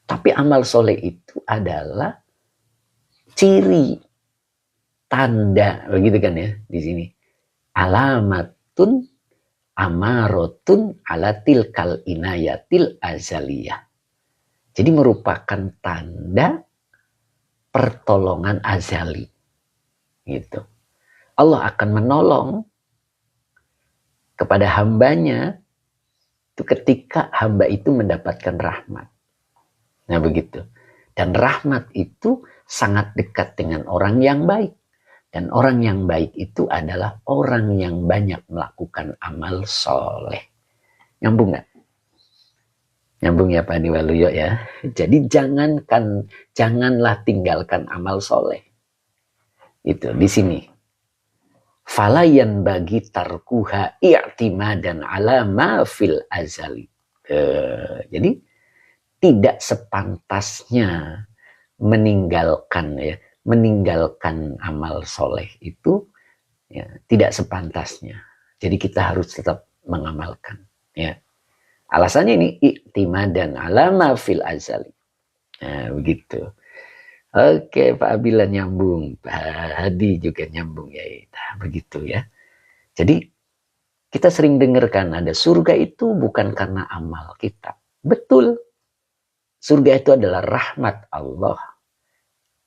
Tapi amal soleh itu adalah ciri, tanda, begitu kan ya di sini. Alamatun amarotun ala tilkal inayatil azaliyah. Jadi merupakan tanda pertolongan azali. Gitu. Allah akan menolong kepada hambanya itu ketika hamba itu mendapatkan rahmat. Nah begitu. Dan rahmat itu sangat dekat dengan orang yang baik. Dan orang yang baik itu adalah orang yang banyak melakukan amal soleh. Nyambung nggak? Nyambung ya Pak Diwaluyo ya. Jadi janganlah tinggalkan amal soleh. Itu di sini. Falayan bagi tarkuha i'timadan ala ma fil azali. Jadi tidak sepantasnya meninggalkan amal soleh itu, ya, tidak sepantasnya. Jadi kita harus tetap mengamalkan, ya. Alasannya ini i'timadan ala ma fil azali. Nah, begitu. Oke, Pak Abila nyambung, Pak Hadi juga nyambung ya. Nah, begitu ya. Jadi kita sering dengarkan ada surga itu bukan karena amal kita. Betul. Surga itu adalah rahmat Allah.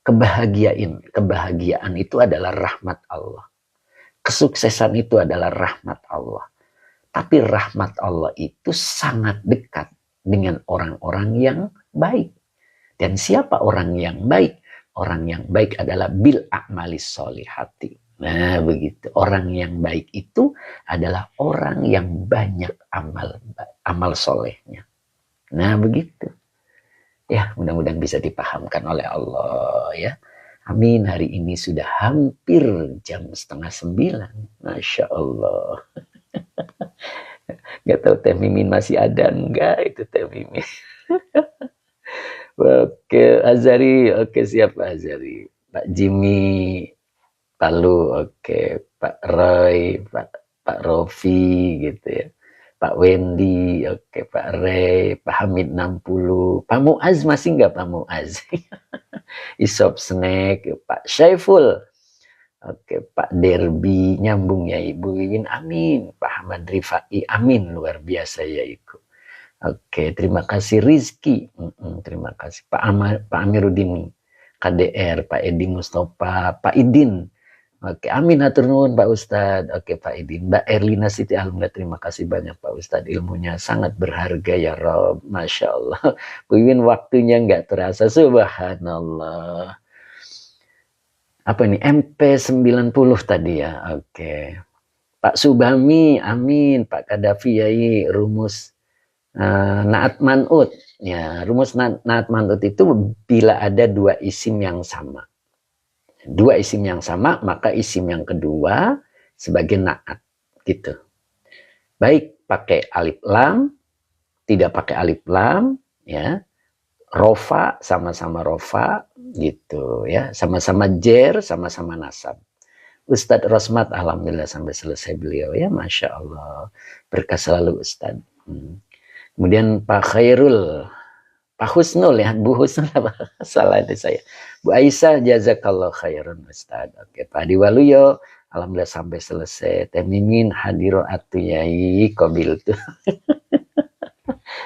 Kebahagiaan itu adalah rahmat Allah. Kesuksesan itu adalah rahmat Allah. Tapi rahmat Allah itu sangat dekat dengan orang-orang yang baik. Dan siapa orang yang baik? Orang yang baik adalah bil a'malis solihati. Nah, begitu. Orang yang baik itu adalah orang yang banyak amal solehnya. Nah, begitu. Ya, mudah-mudahan bisa dipahamkan oleh Allah, ya. Amin. Hari ini sudah hampir jam 8:30. Masya Allah. Gak tahu Teh Mimin masih ada enggak itu Teh Mimin. Oke, Azari. Oke, siap Pak Azari. Pak Jimmy Palu. Oke, Pak Roy, Pak Rofi gitu ya. Pak Wendy, oke, Pak Ray, Pak Hamid 60, Pak Muaz masih enggak Pak Muaz? Isop Snack, Pak Syaiful, oke, Pak Derby nyambung ya Ibu Wiwin, amin. Pak Ahmad Rifai, amin, luar biasa ya Ibu. Oke, terima kasih Rizky, terima kasih Pak Amiruddin, KDR, Pak Edi Mustafa, Pak Idin. Oke, amin hatur nuhun Pak Ustadz. Oke Pak Idin, Mbak Erlina Siti, alhamdulillah terima kasih banyak Pak Ustadz, ilmunya sangat berharga ya Rob, Masya Allah. Bu Iwin waktunya nggak terasa, subhanallah. Apa ini, MP90 tadi ya, oke. Pak Subami, amin. Pak Kadafi yai, rumus Naat Man'ut. Ya, rumus Naat Man'ut itu bila ada dua isim yang sama. Dua isim yang sama, maka isim yang kedua sebagai naat, gitu. Baik pakai alif lam, tidak pakai alif lam, ya. Rofa, sama-sama rofa, gitu ya. Sama-sama jer, sama-sama nasab. Ustadz Rosmat, alhamdulillah sampai selesai beliau ya, Masya Allah. Berkah selalu Ustadz. Kemudian Pak Khairul, Pak Husnul ya, Bu Husnul apa? Salah itu saya. Bu Aisyah, jazakallah khairan Ustaz. Oke, Pak Adi Waluyo, alhamdulillah sampai selesai. Teh Mimin hadiro atuyai qabil tuh.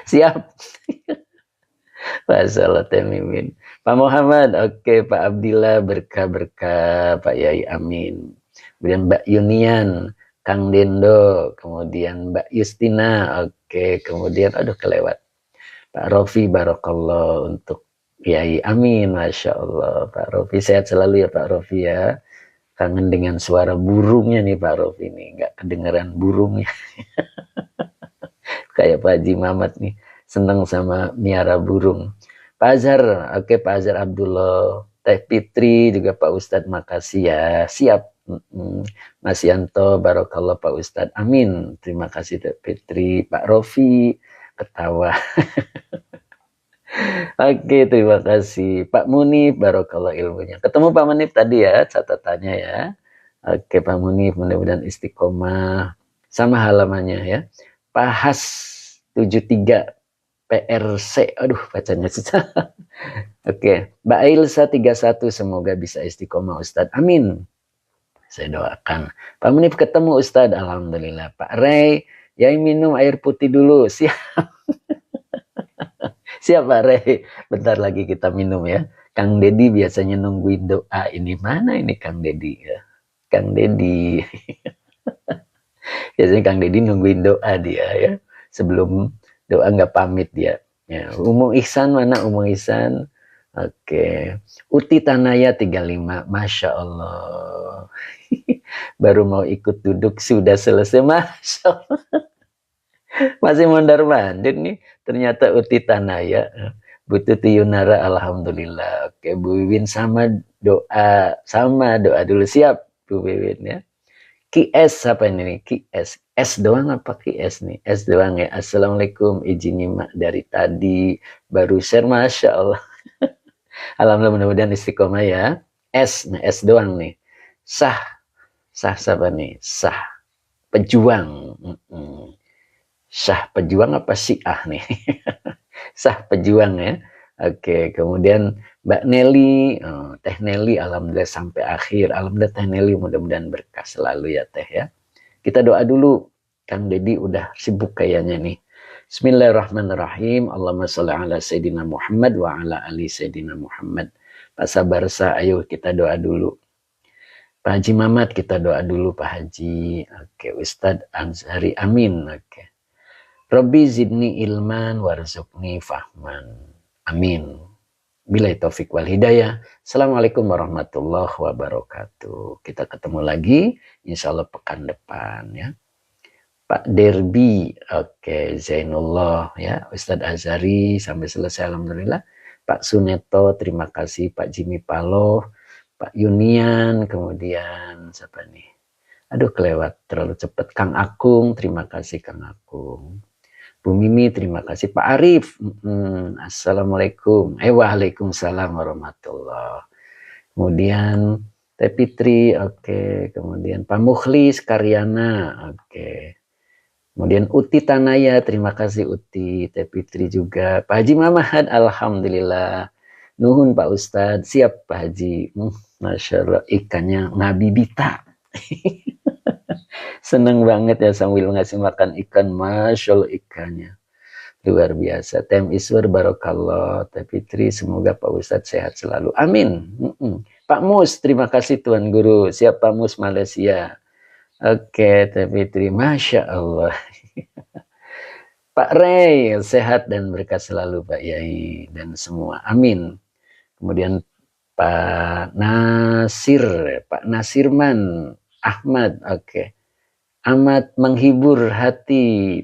Siap. Masalah Teh Mimin. Pak Muhammad, oke, Pak Abdillah, berkah-berkah, Pak Yai, amin. Kemudian Mbak Yunian, Kang Dendo, kemudian Mbak Justina, oke, kemudian aduh kelewat. Pak Rofi, barakallah untuk Kiai, amin, Masya Allah. Pak Rofi sehat selalu ya Pak Rofi ya. Kangen dengan suara burungnya nih Pak Rofi nih, nggak kedengeran burungnya. Kayak Pak Haji Mamat nih, seneng sama miara burung. Pak Azhar, oke Pak Azhar Abdullah. Teh Fitri juga Pak Ustadz, makasih ya. Siap. Mas Yanto, barakallah Pak Ustadz, amin. Terima kasih Teh Fitri. Pak Rofi, ketawa. Oke, terima kasih. Pak Munif, barakallah ilmunya. Ketemu Pak Munif tadi ya, catatannya ya. Oke, Pak Munif, mudah-mudahan istiqomah. Sama halamannya ya. Pak Has 73 PRC. Aduh, bacanya susah. Oke, Mbak Ailsa 31, semoga bisa istiqomah Ustadz. Amin. Saya doakan. Pak Munif ketemu Ustadz, alhamdulillah. Pak Ray, ya minum air putih dulu. Siap. Siap Pak Ray. Bentar lagi kita minum ya. Kang Dedi biasanya nungguin doa. Ini mana ini Kang Dedi ya? Kang Dedi. Biasanya Kang Dedi nungguin doa dia ya. Sebelum doa nggak pamit dia. Ya. Umum Ihsan mana Umum Ihsan? Oke. Uti Tanaya 35. Masya Allah. Baru mau ikut duduk sudah selesai. Masya Allah. Masih mondar-mandir nih. Ternyata Uti Tanaya. Butuh Yunara, alhamdulillah. Oke, Bu Wiwin sama doa dulu. Siap Bu Wiwin ya. QS apa ini nih? QS. S doang apa QS nih? S doang ya. Assalamualaikum, izin nyimak dari tadi. Baru share, Masya Allah. Alhamdulillah, mudah-mudahan istiqomah ya. S, nah S doang nih. Sah, sah siapa nih? Sah, pejuang. Sah pejuang apa Syiah nih? Sah pejuang ya. Oke, kemudian Mbak Nelly, Teh Nelly, alhamdulillah sampai akhir. Alhamdulillah Teh Nelly, mudah-mudahan berkah selalu ya Teh ya. Kita doa dulu. Kang Deddy udah sibuk kayaknya nih. Bismillahirrahmanirrahim. Allahumma sholli ala Sayyidina Muhammad wa ala ali Sayyidina Muhammad. Pak Sabarsa, ayo kita doa dulu. Pak Haji Mamat, kita doa dulu Pak Haji. Oke, Ustadz Anzari, amin. Oke. Rabbi zidni ilman warzuqni fahman. Amin. Bila taufik wal hidayah. Assalamualaikum warahmatullahi wabarakatuh. Kita ketemu lagi insya Allah pekan depan ya. Pak Derby, oke, Zainullah ya, Ustadz Azhari sampai selesai alhamdulillah. Pak Suneto, terima kasih. Pak Jimmy Paloh, Pak Yunian, kemudian siapa nih? Aduh kelewat terlalu cepat. Kang Akung, terima kasih Kang Akung. Bu Mimi, terima kasih. Pak Arif, assalamualaikum. Waalaikumsalam warahmatullah. Kemudian Teh Fitri, oke. Kemudian Pak Mukhlis Karyana, oke. Kemudian Uti Tanaya, terima kasih Uti. Teh Fitri juga. Pak Haji Mamahad, alhamdulillah. Nuhun Pak Ustadz, siap Pak Haji. Masya Allah, ikannya Nabi Bita. Seneng banget ya sambil ngasih makan ikan, Masya Allah ikannya. Luar biasa. Tem Iswar Barokallah. Teh Fitri, semoga Pak Ustadz sehat selalu. Amin. Pak Mus, terima kasih Tuan Guru. Siap Pak Mus Malaysia. Oke, Teh Fitri, Masya Allah. Pak Rey, sehat dan berkah selalu Pak Yai dan semua. Amin. Kemudian Pak Nasir, Pak Nasirman Ahmad, oke. Amat menghibur hati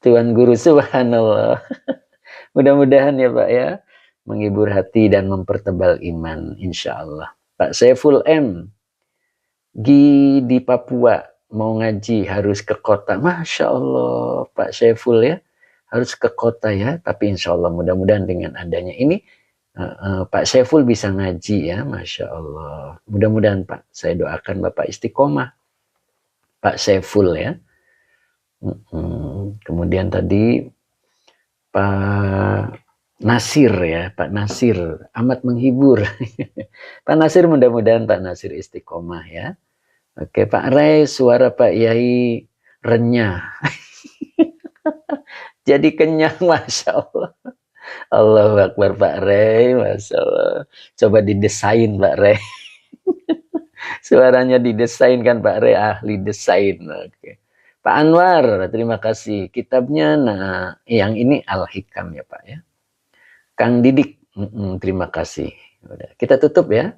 Tuan Guru, subhanallah. Mudah-mudahan ya Pak ya, menghibur hati dan mempertebal iman, insya Allah. Pak Saiful M, di Papua mau ngaji harus ke kota. Masya Allah Pak Saiful ya, harus ke kota ya. Tapi insya Allah mudah-mudahan dengan adanya ini Pak Saiful bisa ngaji ya. Masya Allah. Mudah-mudahan Pak, saya doakan Bapak istiqomah Pak Saiful ya. Kemudian tadi Pak Nasir ya, Pak Nasir amat menghibur. Pak Nasir, mudah-mudahan Pak Nasir istiqomah ya. Oke, Pak Rey, suara Pak Yai renyah. Jadi kenyang, Masya Allah. Allahu Akbar Pak Rey, Masya Allah. Coba didesain Pak Rey. Suaranya didesain kan Pak Rey, ahli desain. Oke. Pak Anwar, terima kasih. Kitabnya, nah yang ini Al-Hikam ya Pak ya. Kang Didik, terima kasih. Udah. Kita tutup ya.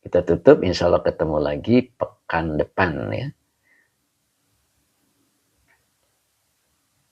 Kita tutup, insya Allah ketemu lagi pekan depan ya.